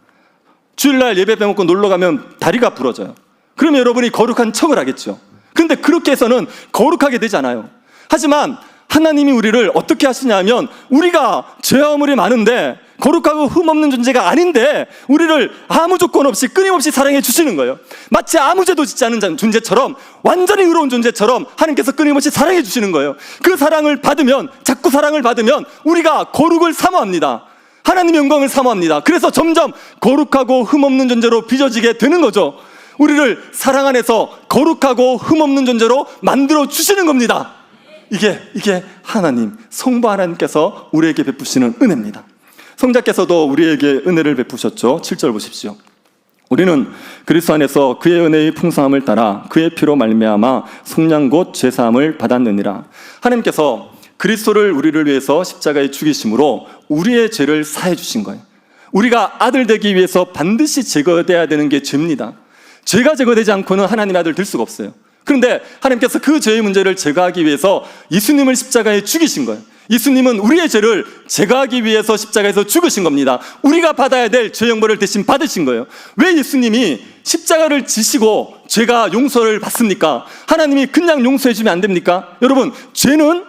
주일날 예배 빼먹고 놀러 가면 다리가 부러져요. 그러면 여러분이 거룩한 척을 하겠죠. 그런데 그렇게 해서는 거룩하게 되지 않아요. 하지만 하나님이 우리를 어떻게 하시냐 하면 우리가 죄와 허물이 많은데 거룩하고 흠없는 존재가 아닌데 우리를 아무 조건 없이 끊임없이 사랑해 주시는 거예요. 마치 아무 죄도 짓지 않은 존재처럼, 완전히 의로운 존재처럼 하나님께서 끊임없이 사랑해 주시는 거예요. 그 사랑을 받으면, 자꾸 사랑을 받으면 우리가 거룩을 사모합니다. 하나님의 영광을 사모합니다. 그래서 점점 거룩하고 흠없는 존재로 빚어지게 되는 거죠. 우리를 사랑 안에서 거룩하고 흠없는 존재로 만들어 주시는 겁니다. 이게 하나님, 성부 하나님께서 우리에게 베푸시는 은혜입니다. 성자께서도 우리에게 은혜를 베푸셨죠. 7절 보십시오. 우리는 그리스도 안에서 그의 은혜의 풍성함을 따라 그의 피로 말미암아 속량 곧 죄사함을 받았느니라. 하나님께서 그리스도를 우리를 위해서 십자가에 죽이심으로 우리의 죄를 사해 주신 거예요. 우리가 아들 되기 위해서 반드시 제거돼야 되는 게 죄입니다. 죄가 제거되지 않고는 하나님의 아들 될 수가 없어요. 그런데 하나님께서 그 죄의 문제를 제거하기 위해서 예수님을 십자가에 죽이신 거예요. 예수님은 우리의 죄를 제거하기 위해서 십자가에서 죽으신 겁니다. 우리가 받아야 될 죄 형벌을 대신 받으신 거예요. 왜 예수님이 십자가를 지시고 죄가 용서를 받습니까? 하나님이 그냥 용서해 주면 안 됩니까? 여러분, 죄는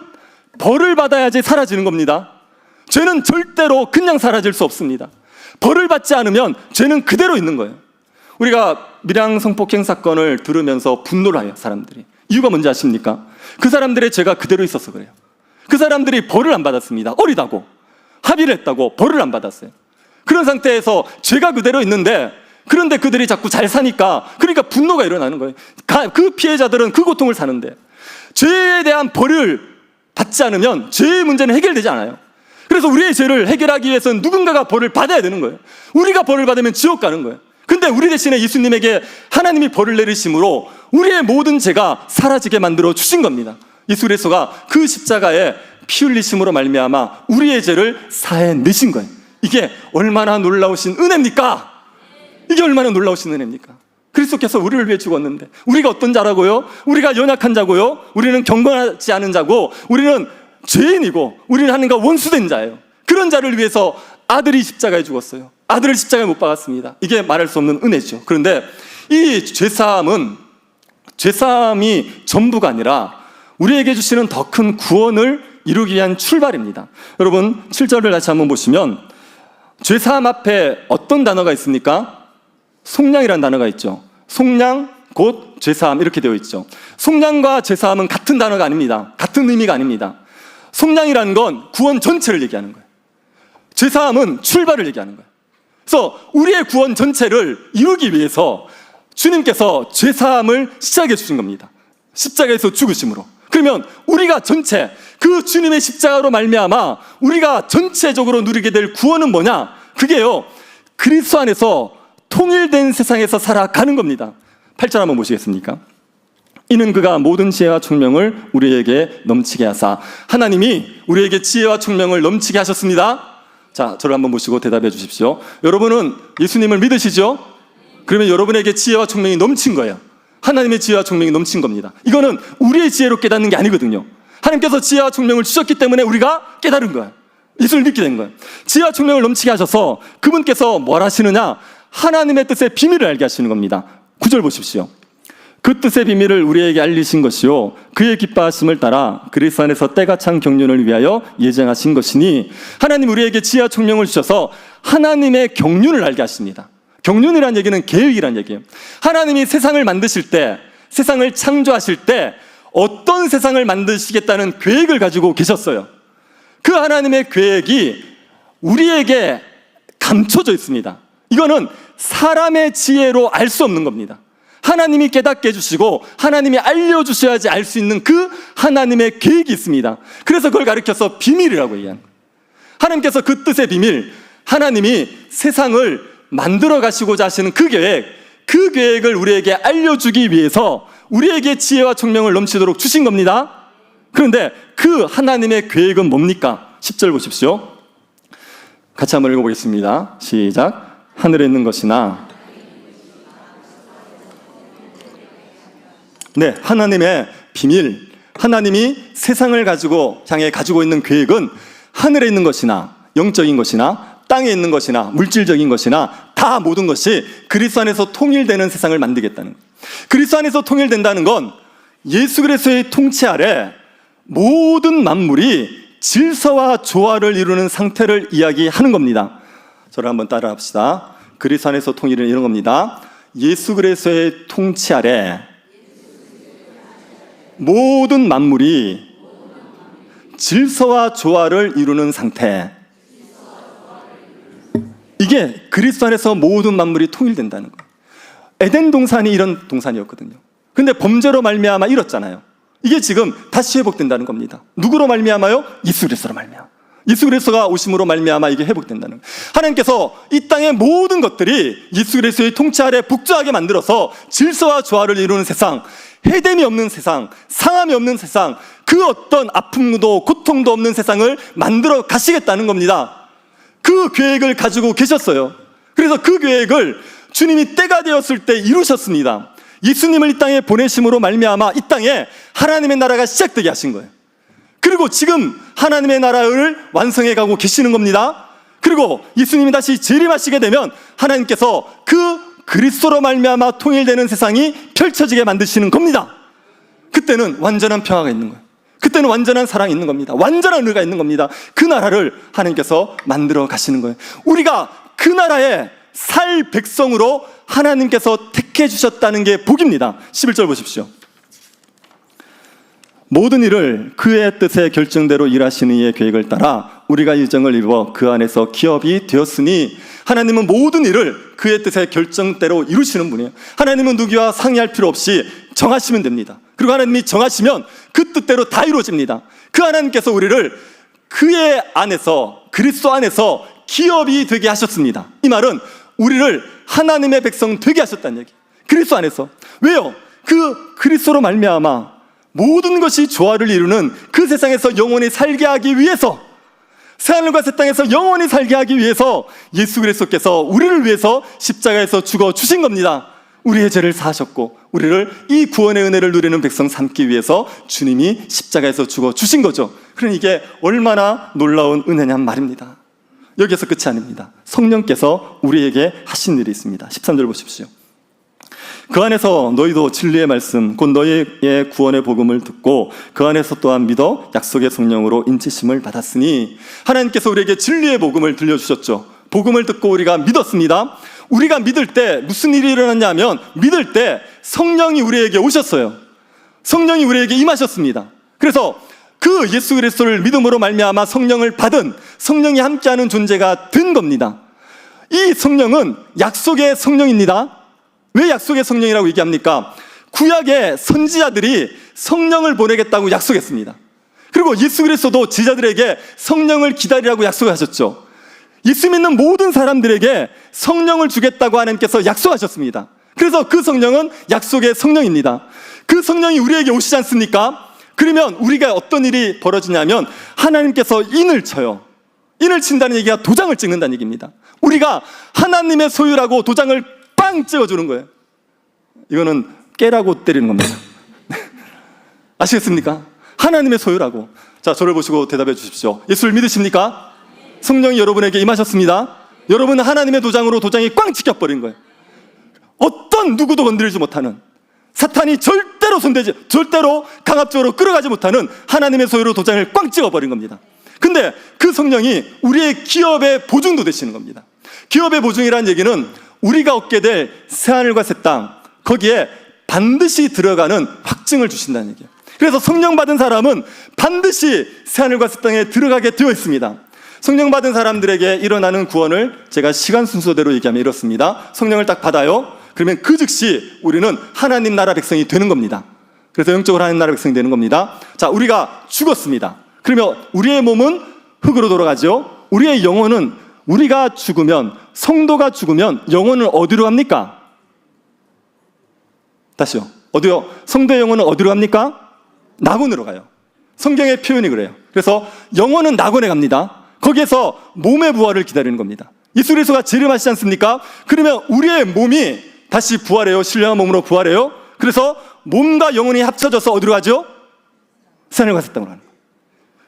벌을 받아야지 사라지는 겁니다. 죄는 절대로 그냥 사라질 수 없습니다. 벌을 받지 않으면 죄는 그대로 있는 거예요. 우리가 밀양 성폭행 사건을 들으면서 분노를 해요, 사람들이. 이유가 뭔지 아십니까? 그 사람들의 죄가 그대로 있어서 그래요. 그 사람들이 벌을 안 받았습니다. 어리다고 합의를 했다고 벌을 안 받았어요. 그런 상태에서 죄가 그대로 있는데, 그런데 그들이 자꾸 잘 사니까, 그러니까 분노가 일어나는 거예요. 그 피해자들은 그 고통을 사는데 죄에 대한 벌을 받지 않으면 죄의 문제는 해결되지 않아요. 그래서 우리의 죄를 해결하기 위해서는 누군가가 벌을 받아야 되는 거예요. 우리가 벌을 받으면 지옥 가는 거예요. 근데 우리 대신에 예수님에게 하나님이 벌을 내리심으로 우리의 모든 죄가 사라지게 만들어 주신 겁니다. 예수 그리스도가 그 십자가에 피 흘리심으로 말미암아 우리의 죄를 사해내신 거예요. 이게 얼마나 놀라우신 은혜입니까? 이게 얼마나 놀라우신 은혜입니까? 그리스도께서 우리를 위해 죽었는데 우리가 어떤 자라고요? 우리가 연약한 자고요? 우리는 경건하지 않은 자고, 우리는 죄인이고, 우리는 하나님과 원수된 자예요. 그런 자를 위해서 아들이 십자가에 죽었어요. 아들을 십자가에 못 박았습니다. 이게 말할 수 없는 은혜죠. 그런데 이 죄사함이 전부가 아니라 우리에게 주시는 더 큰 구원을 이루기 위한 출발입니다. 여러분, 7절을 다시 한번 보시면 죄사함 앞에 어떤 단어가 있습니까? 속량이라는 단어가 있죠. 속량 곧 죄사함 이렇게 되어 있죠. 속량과 죄사함은 같은 단어가 아닙니다. 같은 의미가 아닙니다. 속량이라는 건 구원 전체를 얘기하는 거예요. 죄사함은 출발을 얘기하는 거예요. 그래서 우리의 구원 전체를 이루기 위해서 주님께서 죄사함을 시작해 주신 겁니다. 십자가에서 죽으심으로. 그러면 우리가 전체 그 주님의 십자가로 말미암아 우리가 전체적으로 누리게 될 구원은 뭐냐? 그게요, 그리스도 안에서 통일된 세상에서 살아가는 겁니다. 8절 한번 보시겠습니까? 이는 그가 모든 지혜와 총명을 우리에게 넘치게 하사. 하나님이 우리에게 지혜와 총명을 넘치게 하셨습니다. 자, 저를 한번 보시고 대답해 주십시오. 여러분은 예수님을 믿으시죠? 그러면 여러분에게 지혜와 총명이 넘친 거예요. 하나님의 지혜와 총명이 넘친 겁니다. 이거는 우리의 지혜로 깨닫는 게 아니거든요. 하나님께서 지혜와 총명을 주셨기 때문에 우리가 깨달은 거예요. 예수를 믿게 된 거예요. 지혜와 총명을 넘치게 하셔서 그분께서 뭘 하시느냐? 하나님의 뜻의 비밀을 알게 하시는 겁니다. 9절 보십시오. 그 뜻의 비밀을 우리에게 알리신 것이요 그의 기뻐하심을 따라 그리스도 안에서 때가 찬 경륜을 위하여 예정하신 것이니. 하나님 우리에게 지혜와 총명을 주셔서 하나님의 경륜을 알게 하십니다. 경륜이라는 얘기는 계획이라는 얘기예요. 하나님이 세상을 만드실 때, 세상을 창조하실 때 어떤 세상을 만드시겠다는 계획을 가지고 계셨어요. 그 하나님의 계획이 우리에게 감춰져 있습니다. 이거는 사람의 지혜로 알 수 없는 겁니다. 하나님이 깨닫게 해주시고 하나님이 알려주셔야지 알 수 있는 그 하나님의 계획이 있습니다. 그래서 그걸 가리켜서 비밀이라고 얘기하는 거예요. 하나님께서 그 뜻의 비밀, 하나님이 세상을 만들어 가시고자 하시는 그 계획을 우리에게 알려주기 위해서 우리에게 지혜와 총명을 넘치도록 주신 겁니다. 그런데 그 하나님의 계획은 뭡니까? 10절 보십시오. 같이 한번 읽어보겠습니다. 시작. 하늘에 있는 것이나, 네, 하나님의 비밀, 하나님이 세상을 향해 가지고 있는 계획은 하늘에 있는 것이나 영적인 것이나 땅에 있는 것이나 물질적인 것이나 다 모든 것이 그리스도 안에서 통일되는 세상을 만들겠다는 거예요. 그리스도 안에서 통일된다는 건 예수 그리스도의 통치 아래 모든 만물이 질서와 조화를 이루는 상태를 이야기하는 겁니다. 저를 한번 따라 합시다. 그리스도 안에서 통일은 이런 겁니다. 예수 그리스도의 통치 아래 모든 만물이 질서와 조화를 이루는 상태, 이게 그리스도 안에서 모든 만물이 통일된다는 거예요. 에덴 동산이 이런 동산이었거든요. 근데 범죄로 말미암아 잃었잖아요. 이게 지금 다시 회복된다는 겁니다. 누구로 말미암아요? 예수 그리스도로 말미암아. 예수 그리스도가 오심으로 말미암아 이게 회복된다는 거예요. 하나님께서 이 땅의 모든 것들이 예수 그리스도의 통치 아래 복주하게 만들어서 질서와 조화를 이루는 세상, 해됨이 없는 세상, 상함이 없는 세상, 그 어떤 아픔도 고통도 없는 세상을 만들어 가시겠다는 겁니다. 그 계획을 가지고 계셨어요. 그래서 그 계획을 주님이 때가 되었을 때 이루셨습니다. 예수님을 이 땅에 보내심으로 말미암아 이 땅에 하나님의 나라가 시작되게 하신 거예요. 그리고 지금 하나님의 나라를 완성해 가고 계시는 겁니다. 그리고 예수님이 다시 재림하시게 되면 하나님께서 그 그리스도로 말미암아 통일되는 세상이 펼쳐지게 만드시는 겁니다. 그때는 완전한 평화가 있는 거예요. 그때는 완전한 사랑이 있는 겁니다. 완전한 의가 있는 겁니다. 그 나라를 하나님께서 만들어 가시는 거예요. 우리가 그 나라에 살 백성으로 하나님께서 택해 주셨다는 게 복입니다. 11절 보십시오. 모든 일을 그의 뜻의 결정대로 일하시는 이의 계획을 따라 우리가 일정을 입어 그 안에서 기업이 되었으니, 하나님은 모든 일을 그의 뜻의 결정대로 이루시는 분이에요. 하나님은 누구와 상의할 필요 없이 정하시면 됩니다. 그리고 하나님이 정하시면 그 뜻대로 다 이루어집니다. 그 하나님께서 우리를 그의 안에서, 그리스도 안에서 기업이 되게 하셨습니다. 이 말은 우리를 하나님의 백성 되게 하셨다는 얘기. 그리스도 안에서. 왜요? 그 그리스도로 말미암아 모든 것이 조화를 이루는 그 세상에서 영원히 살게 하기 위해서, 새하늘과 새 땅에서 영원히 살게 하기 위해서 예수 그리스도께서 우리를 위해서 십자가에서 죽어 주신 겁니다. 우리의 죄를 사하셨고 우리를 이 구원의 은혜를 누리는 백성 삼기 위해서 주님이 십자가에서 죽어 주신 거죠. 그러니 이게 얼마나 놀라운 은혜냔 말입니다. 여기서 끝이 아닙니다. 성령께서 우리에게 하신 일이 있습니다. 13절 보십시오. 그 안에서 너희도 진리의 말씀 곧 너희의 구원의 복음을 듣고 그 안에서 또한 믿어 약속의 성령으로 인치심을 받았으니, 하나님께서 우리에게 진리의 복음을 들려주셨죠. 복음을 듣고 우리가 믿었습니다. 우리가 믿을 때 무슨 일이 일어났냐 하면, 믿을 때 성령이 우리에게 오셨어요. 성령이 우리에게 임하셨습니다. 그래서 그 예수 그리스도를 믿음으로 말미암아 성령을 받은, 성령이 함께하는 존재가 된 겁니다. 이 성령은 약속의 성령입니다. 왜 약속의 성령이라고 얘기합니까? 구약의 선지자들이 성령을 보내겠다고 약속했습니다. 그리고 예수 그리스도도 제자들에게 성령을 기다리라고 약속하셨죠. 예수 믿는 모든 사람들에게 성령을 주겠다고 하나님께서 약속하셨습니다. 그래서 그 성령은 약속의 성령입니다. 그 성령이 우리에게 오시지 않습니까? 그러면 우리가 어떤 일이 벌어지냐면, 하나님께서 인을 쳐요. 인을 친다는 얘기가 도장을 찍는다는 얘기입니다. 우리가 하나님의 소유라고 도장을 빵 찍어주는 거예요. 이거는 깨라고 때리는 겁니다. 아시겠습니까? 하나님의 소유라고. 자, 저를 보시고 대답해 주십시오. 예수를 믿으십니까? 성령이 여러분에게 임하셨습니다. 여러분은 하나님의 도장으로 도장이 꽝 찍혀버린 거예요. 어떤 누구도 건드리지 못하는, 사탄이 절대로 강압적으로 끌어가지 못하는 하나님의 소유로 도장을 꽝 찍어버린 겁니다. 근데 그 성령이 우리의 기업의 보증도 되시는 겁니다. 기업의 보증이라는 얘기는 우리가 얻게 될 새하늘과 새 땅, 거기에 반드시 들어가는 확증을 주신다는 얘기예요. 그래서 성령 받은 사람은 반드시 새하늘과 새 땅에 들어가게 되어 있습니다. 성령 받은 사람들에게 일어나는 구원을 제가 시간 순서대로 얘기하면 이렇습니다. 성령을 딱 받아요. 그러면 그 즉시 우리는 하나님 나라 백성이 되는 겁니다. 그래서 영적으로 하나님 나라 백성이 되는 겁니다. 자, 우리가 죽었습니다. 그러면 우리의 몸은 흙으로 돌아가죠. 우리의 영혼은, 우리가 죽으면, 성도가 죽으면 영혼은 어디로 갑니까? 다시요. 어디요? 성도의 영혼은 어디로 갑니까? 낙원으로 가요. 성경의 표현이 그래요. 그래서 영혼은 낙원에 갑니다. 거기에서 몸의 부활을 기다리는 겁니다. 예수 그리스도가 재림하시지 않습니까? 그러면 우리의 몸이 다시 부활해요. 신령한 몸으로 부활해요. 그래서 몸과 영혼이 합쳐져서 어디로 가죠? 산을 갔을 땅으로 가는 거예요.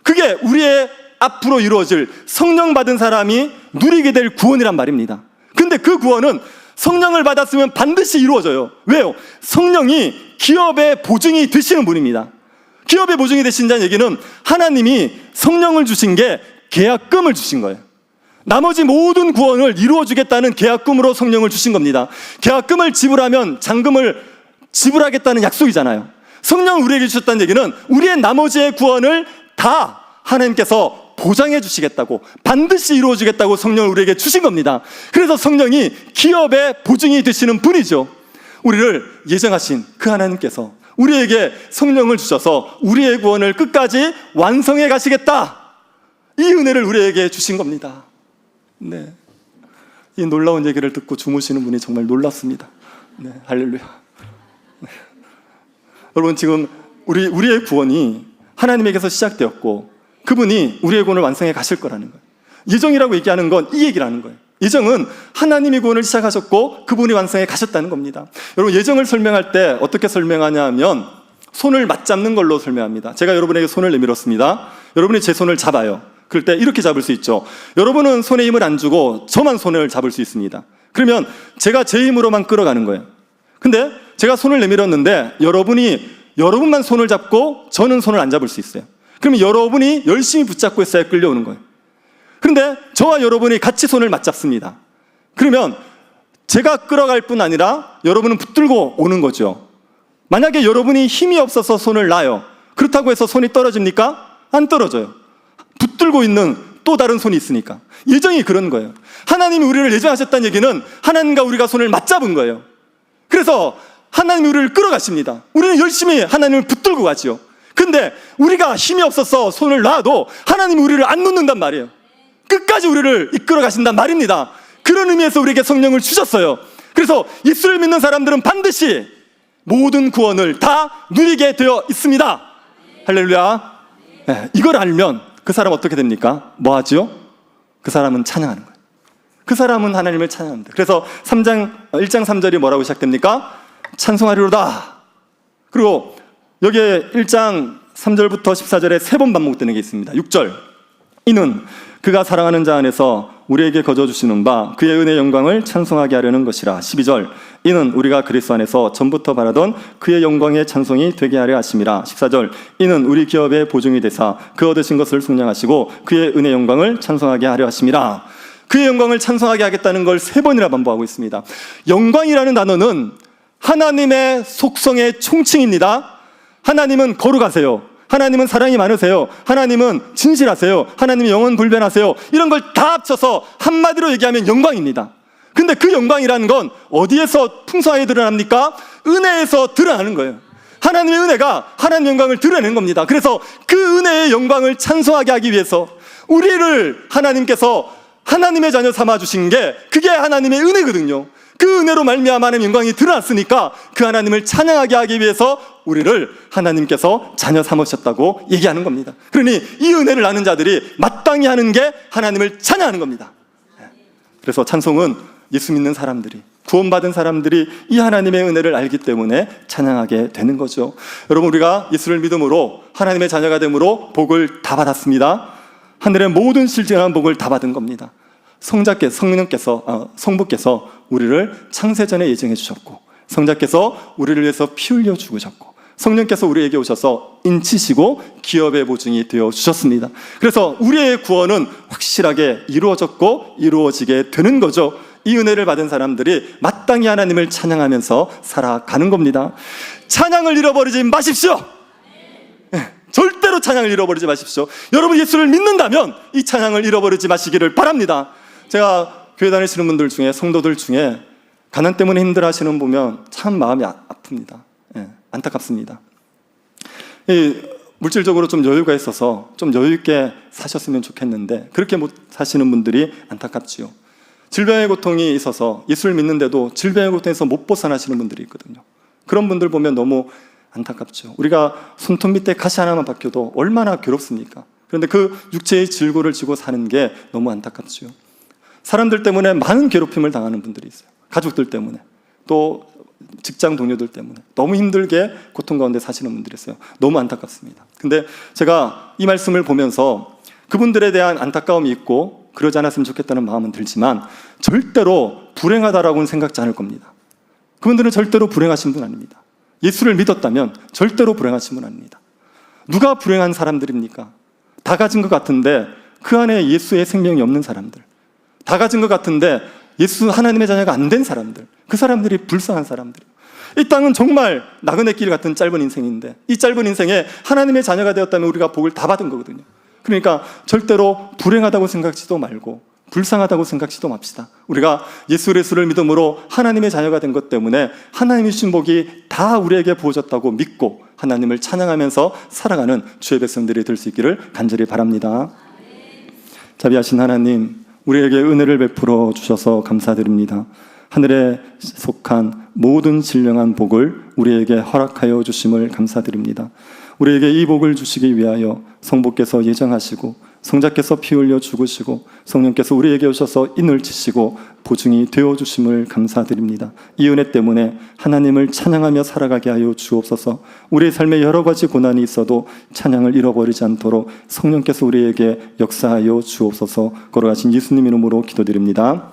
그게 우리의 앞으로 이루어질 성령 받은 사람이 누리게 될 구원이란 말입니다. 근데 그 구원은 성령을 받았으면 반드시 이루어져요. 왜요? 성령이 기업의 보증이 되시는 분입니다. 기업의 보증이 되신다는 얘기는 하나님이 성령을 주신 게 계약금을 주신 거예요. 나머지 모든 구원을 이루어주겠다는 계약금으로 성령을 주신 겁니다. 계약금을 지불하면 잔금을 지불하겠다는 약속이잖아요. 성령을 우리에게 주셨다는 얘기는 우리의 나머지의 구원을 다 하나님께서 보장해 주시겠다고, 반드시 이루어주겠다고 성령을 우리에게 주신 겁니다. 그래서 성령이 기업의 보증이 되시는 분이죠. 우리를 예정하신 그 하나님께서 우리에게 성령을 주셔서 우리의 구원을 끝까지 완성해 가시겠다, 이 은혜를 우리에게 주신 겁니다. 네, 이 놀라운 얘기를 듣고 주무시는 분이 정말 놀랐습니다. 네, 할렐루야. 네. 여러분, 지금 우리의 구원이 하나님에게서 시작되었고 그분이 우리의 구원을 완성해 가실 거라는 거예요. 예정이라고 얘기하는 건 이 얘기라는 거예요. 예정은 하나님이 구원을 시작하셨고 그분이 완성해 가셨다는 겁니다. 여러분, 예정을 설명할 때 어떻게 설명하냐 하면 손을 맞잡는 걸로 설명합니다. 제가 여러분에게 손을 내밀었습니다. 여러분이 제 손을 잡아요. 그럴 때 이렇게 잡을 수 있죠. 여러분은 손에 힘을 안 주고 저만 손을 잡을 수 있습니다. 그러면 제가 제 힘으로만 끌어가는 거예요. 근데 제가 손을 내밀었는데 여러분만 손을 잡고 저는 손을 안 잡을 수 있어요. 그러면 여러분이 열심히 붙잡고 있어야 끌려오는 거예요. 그런데 저와 여러분이 같이 손을 맞잡습니다. 그러면 제가 끌어갈 뿐 아니라 여러분은 붙들고 오는 거죠. 만약에 여러분이 힘이 없어서 손을 놔요. 그렇다고 해서 손이 떨어집니까? 안 떨어져요. 붙들고 있는 또 다른 손이 있으니까. 예정이 그런 거예요. 하나님이 우리를 예정하셨다는 얘기는 하나님과 우리가 손을 맞잡은 거예요. 그래서 하나님이 우리를 끌어가십니다. 우리는 열심히 하나님을 붙들고 가지요. 근데 우리가 힘이 없어서 손을 놔도 하나님이 우리를 안 놓는단 말이에요. 끝까지 우리를 이끌어 가신단 말입니다. 그런 의미에서 우리에게 성령을 주셨어요. 그래서 예수를 믿는 사람들은 반드시 모든 구원을 다 누리게 되어 있습니다. 할렐루야. 네, 이걸 알면 그 사람 어떻게 됩니까? 뭐 하죠? 그 사람은 찬양하는 거예요. 그 사람은 하나님을 찬양합니다. 그래서 1장 3절이 뭐라고 시작됩니까? 찬송하리로다. 그리고 여기에 1장 3절부터 14절에 3번 반복되는 게 있습니다. 6절, 이는 그가 사랑하는 자 안에서 우리에게 거저주시는 바 그의 은혜의 영광을 찬송하게 하려는 것이라. 12절, 이는 우리가 그리스도 안에서 전부터 바라던 그의 영광의 찬송이 되게 하려 하심이라. 14절, 이는 우리 기업의 보증이 되사 그 얻으신 것을 속량하시고 그의 은혜의 영광을 찬송하게 하려 하심이라. 그의 영광을 찬송하게 하겠다는 걸 3번이나 반복하고 있습니다. 영광이라는 단어는 하나님의 속성의 총칭입니다. 하나님은 거룩하세요. 하나님은 사랑이 많으세요. 하나님은 진실하세요. 하나님이 영원 불변하세요. 이런 걸 다 합쳐서 한마디로 얘기하면 영광입니다. 근데 그 영광이라는 건 어디에서 풍성하게 드러납니까? 은혜에서 드러나는 거예요. 하나님의 은혜가 하나님의 영광을 드러내는 겁니다. 그래서 그 은혜의 영광을 찬송하게 하기 위해서 우리를 하나님께서 하나님의 자녀 삼아주신 게 그게 하나님의 은혜거든요. 그 은혜로 말미암아 하나님의 영광이 드러났으니까 그 하나님을 찬양하게 하기 위해서 우리를 하나님께서 자녀 삼으셨다고 얘기하는 겁니다. 그러니 이 은혜를 아는 자들이 마땅히 하는 게 하나님을 찬양하는 겁니다. 그래서 찬송은 예수 믿는 사람들이, 구원받은 사람들이 이 하나님의 은혜를 알기 때문에 찬양하게 되는 거죠. 여러분, 우리가 예수를 믿음으로 하나님의 자녀가 됨으로 복을 다 받았습니다. 하늘의 모든 실증한 복을 다 받은 겁니다. 성부께서 우리를 창세전에 예정해 주셨고, 성자께서 우리를 위해서 피 흘려 죽으셨고, 성령께서 우리에게 오셔서 인치시고 기업의 보증이 되어 주셨습니다. 그래서 우리의 구원은 확실하게 이루어졌고 이루어지게 되는 거죠. 이 은혜를 받은 사람들이 마땅히 하나님을 찬양하면서 살아가는 겁니다. 찬양을 잃어버리지 마십시오. 절대로 찬양을 잃어버리지 마십시오. 여러분, 예수를 믿는다면 이 찬양을 잃어버리지 마시기를 바랍니다. 제가 교회 다니시는 분들 중에, 성도들 중에 가난 때문에 힘들어하시는 분 보면 참 마음이 아픕니다. 안타깝습니다. 물질적으로 좀 여유가 있어서 좀 여유 있게 사셨으면 좋겠는데 그렇게 못 사시는 분들이 안타깝지요. 질병의 고통이 있어서 예수를 믿는데도 질병의 고통에서 못 벗어나시는 분들이 있거든요. 그런 분들 보면 너무 안타깝죠. 우리가 손톱 밑에 가시 하나만 박혀도 얼마나 괴롭습니까? 그런데 그 육체의 질고를 지고 사는 게 너무 안타깝죠. 사람들 때문에 많은 괴롭힘을 당하는 분들이 있어요. 가족들 때문에, 또 직장 동료들 때문에 너무 힘들게 고통 가운데 사시는 분들이 있어요. 너무 안타깝습니다. 근데 제가 이 말씀을 보면서 그분들에 대한 안타까움이 있고 그러지 않았으면 좋겠다는 마음은 들지만 절대로 불행하다라고는 생각지 않을 겁니다. 그분들은 절대로 불행하신 분 아닙니다. 예수를 믿었다면 절대로 불행하신 분 아닙니다. 누가 불행한 사람들입니까? 다 가진 것 같은데 그 안에 예수의 생명이 없는 사람들, 다 가진 것 같은데 예수 하나님의 자녀가 안 된 사람들, 그 사람들이 불쌍한 사람들이에요. 이 땅은 정말 나그네 길 같은 짧은 인생인데 이 짧은 인생에 하나님의 자녀가 되었다면 우리가 복을 다 받은 거거든요. 그러니까 절대로 불행하다고 생각지도 말고 불쌍하다고 생각지도 맙시다. 우리가 예수 그리스도를 믿음으로 하나님의 자녀가 된 것 때문에 하나님의 주신 복이 다 우리에게 부어졌다고 믿고 하나님을 찬양하면서 살아가는 주의 백성들이 될 수 있기를 간절히 바랍니다. 자비하신 하나님, 우리에게 은혜를 베풀어 주셔서 감사드립니다. 하늘에 속한 모든 신령한 복을 우리에게 허락하여 주심을 감사드립니다. 우리에게 이 복을 주시기 위하여 성부께서 예정하시고 성자께서 피 흘려 죽으시고 성령께서 우리에게 오셔서 인을 치시고 보증이 되어주심을 감사드립니다. 이 은혜 때문에 하나님을 찬양하며 살아가게 하여 주옵소서. 우리의 삶에 여러 가지 고난이 있어도 찬양을 잃어버리지 않도록 성령께서 우리에게 역사하여 주옵소서. 걸어가신 예수님 이름으로 기도드립니다.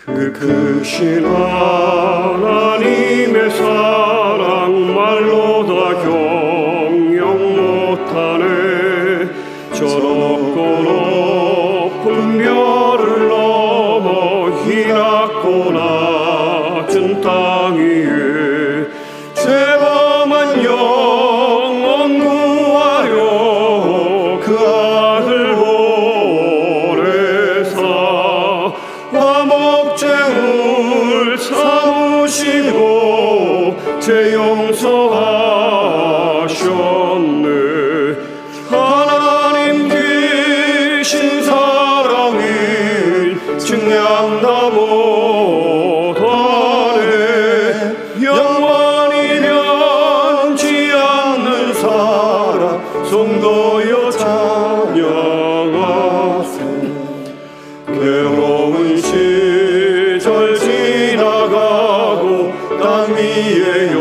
그 크신 하나님의 사랑 말로 다 경영 못하네. 저 높고 높은 별을 넘어 이 낮고 낮은 땅 위에 죄범한 영혼 구하려 그 아들 보내사 화목제물 삼으시고 죄 용서하셨네. 하나님 계신 사랑이 증량다 못하네. 영원히 변치 않는 사랑 성도여 찬양하세. 괴로운 시절 지나가고 땅 위에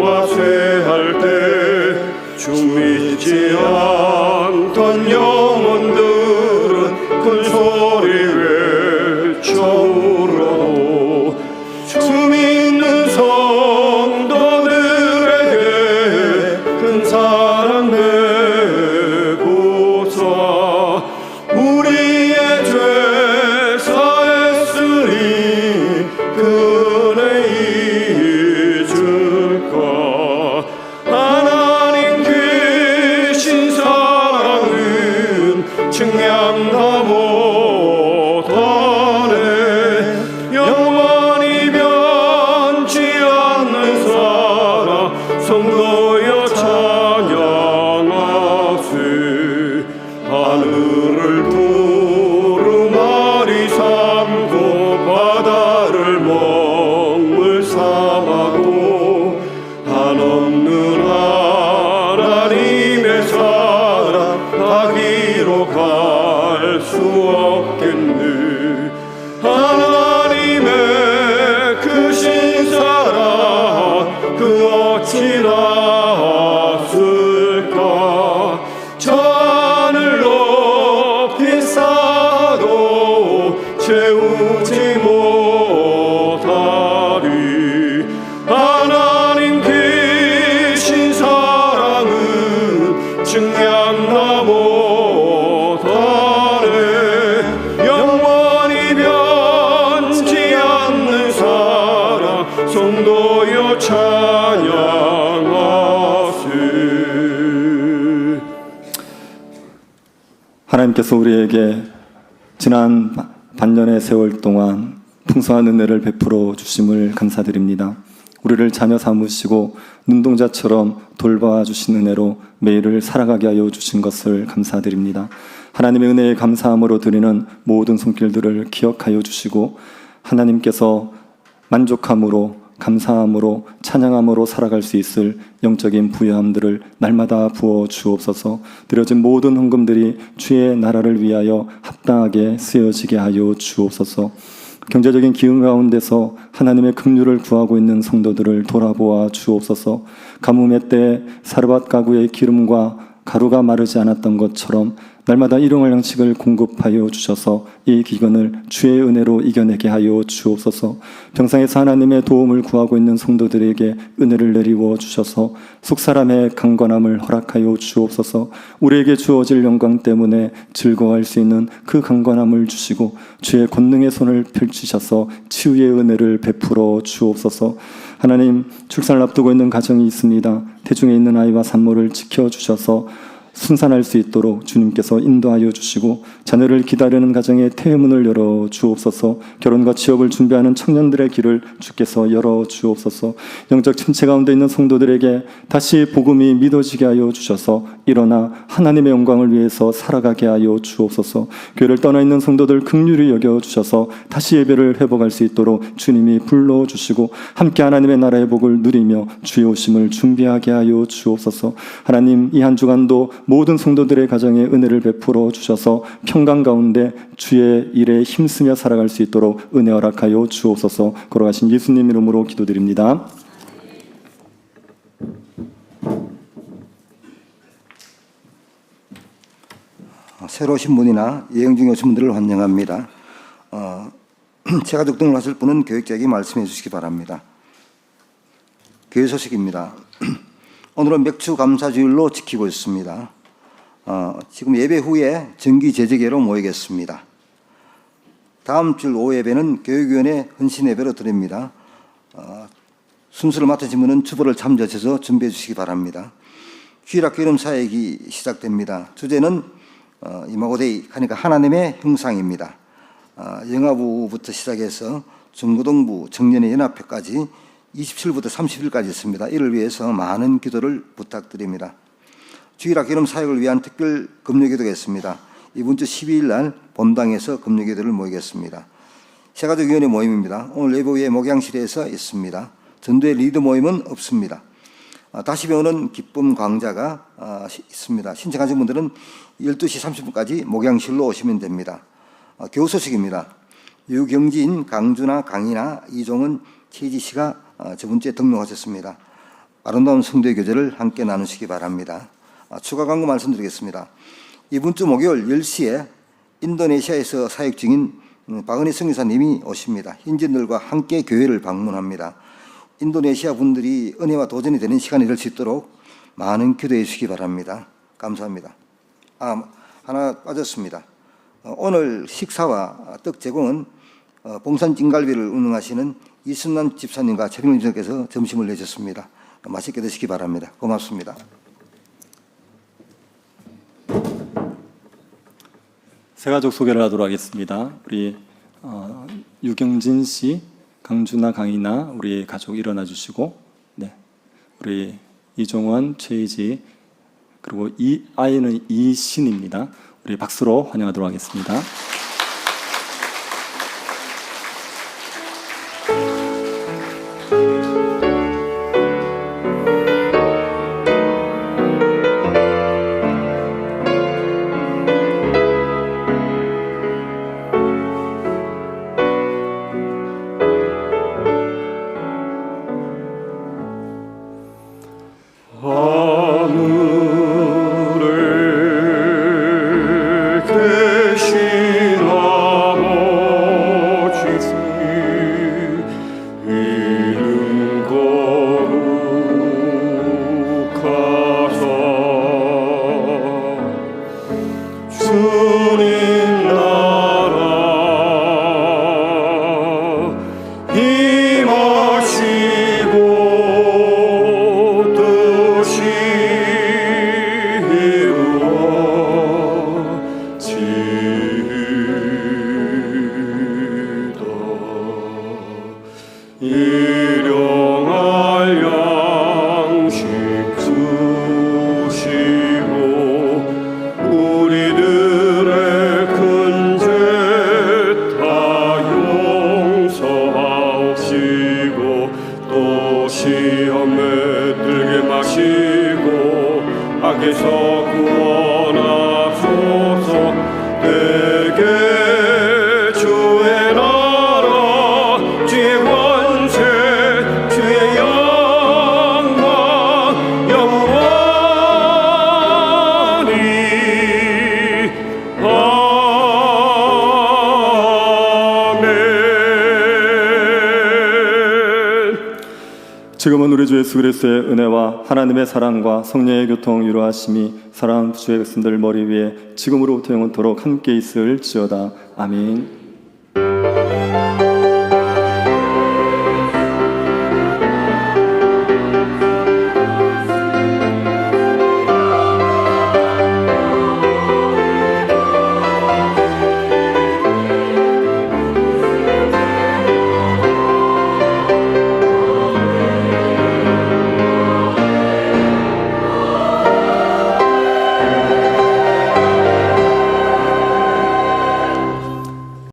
영화쇠할 때 주 믿지 않던 영혼들은 큰 소리 외쳐 울어도 주 믿는 성도들에게 큰 사랑 내고사 우리의 죄 사했으니 그 은혜 잊을까. 하나님 계신 사랑은 증량다 못하네. 영원히 변치 않는 사랑 성도여 찬양하세. 하늘을 두루마리 삼고 바다를 먹물 삼아도 한없는 하나님의 사랑 가기로 갈 수 없겠네. 하나님의 크신 사랑 그 어찌 났을까. 저 하늘 높이 쌓아도 채우지 못하리. 하나님 계신 사랑은 증량다 못하네. 영원히 변치 않는 사랑 성도여 찬양하세. 하나님께서 우리에게 지난 반년의 세월 동안 풍성한 은혜를 베풀어 주심을 감사드립니다. 우리를 자녀 삼으시고 눈동자처럼 돌봐 주신 은혜로 매일을 살아가게 하여 주신 것을 감사드립니다. 하나님의 은혜에 감사함으로 드리는 모든 손길들을 기억하여 주시고 하나님께서 만족함으로 감사함으로 찬양함으로 살아갈 수 있을 영적인 부여함들을 날마다 부어 주옵소서. 드려진 모든 헌금들이 주의 나라를 위하여 합당하게 쓰여지게 하여 주옵소서. 경제적인 기운 가운데서 하나님의 긍휼을 구하고 있는 성도들을 돌아보아 주옵소서. 가뭄의 때 사르밧 가구의 기름과 가루가 마르지 않았던 것처럼 날마다 일용할 양식을 공급하여 주셔서 이 기근을 주의 은혜로 이겨내게 하여 주옵소서. 병상에서 하나님의 도움을 구하고 있는 성도들에게 은혜를 내리워 주셔서 속사람의 강건함을 허락하여 주옵소서. 우리에게 주어질 영광 때문에 즐거워할 수 있는 그 강건함을 주시고 주의 권능의 손을 펼치셔서 치유의 은혜를 베풀어 주옵소서. 하나님, 출산을 앞두고 있는 가정이 있습니다. 태중에 있는 아이와 산모를 지켜주셔서 순산할 수 있도록 주님께서 인도하여 주시고 자녀를 기다리는 가정에 태문을 열어 주옵소서. 결혼과 취업을 준비하는 청년들의 길을 주께서 열어 주옵소서. 영적 침체 가운데 있는 성도들에게 다시 복음이 믿어지게 하여 주셔서 일어나 하나님의 영광을 위해서 살아가게 하여 주옵소서. 교회를 떠나 있는 성도들 긍휼히 여겨 주셔서 다시 예배를 회복할 수 있도록 주님이 불러주시고 함께 하나님의 나라의 복을 누리며 주의 오심을 준비하게 하여 주옵소서. 하나님, 이 한 주간도 모든 성도들의 가정에 은혜를 베풀어 주셔서 평강 가운데 주의 일에 힘쓰며 살아갈 수 있도록 은혜 허락하여 주옵소서. 걸어가신 예수님 이름으로 기도드립니다. 새로 오신 분이나 예행 중에 오신 분들을 환영합니다. 제가족 등을 하실 분은 교육자에게 말씀해 주시기 바랍니다. 교회 소식입니다. 오늘은 맥주 감사주일로 지키고 있습니다. 지금 예배 후에 정기 제재계로 모이겠습니다. 다음 주 오후 예배는 교육위원회 헌신 예배로 드립니다. 순서를 맡으신 분은 주보를 참조하셔서 준비해 주시기 바랍니다. 주일학교 이름 사역이 시작됩니다. 주제는 이마고데이 하니까 하나님의 형상입니다. 영아부부터 시작해서 중고등부 청년의 연합회까지 27일부터 30일까지 있습니다. 이를 위해서 많은 기도를 부탁드립니다. 주일학교 이름 사역을 위한 특별 금요기도가 있습니다. 이번 주 12일 날 본당에서 금요기도를 모이겠습니다. 세가족위원회 모임입니다. 오늘 예배 후에 목양실에서 있습니다. 전도의 리더 모임은 없습니다. 다시 배우는 기쁨 강좌가 있습니다. 신청하신 분들은 12시 30분까지 목양실로 오시면 됩니다. 교우 소식입니다. 유경진, 강준아, 강인아, 이종은, 최지 씨가 저번 주에 등록하셨습니다. 아름다운 성도의 교제를 함께 나누시기 바랍니다. 추가 광고 말씀드리겠습니다. 이번 주 목요일 10시에 인도네시아에서 사역 중인 박은희 선교사님이 오십니다. 현지인들과 함께 교회를 방문합니다. 인도네시아 분들이 은혜와 도전이 되는 시간이 될 수 있도록 많은 기도해 주시기 바랍니다. 감사합니다. 하나 빠졌습니다. 오늘 식사와 떡 제공은 봉산 찐갈비를 운영하시는 이순남 집사님과 최병일 집사님께서 점심을 내셨습니다. 맛있게 드시기 바랍니다. 고맙습니다. 세 가족 소개를 하도록 하겠습니다. 우리 유경진 씨, 강준아, 강인아 우리 가족 일어나 주시고, 네, 우리 이종원, 최희지 그리고 이 아이는 이신입니다. 우리 박수로 환영하도록 하겠습니다. 하늘에 계신 아버지 이름 거룩하사 주님 나라 임하시고 뜻이 이루어지이다. 일용할 지금은 우리 주 예수 그리스도의 은혜와 하나님의 사랑과 성령의 교통 유로하심이 사랑하는 주의 백성들 머리 위에 지금으로부터 영원토록 함께 있을지어다. 아멘.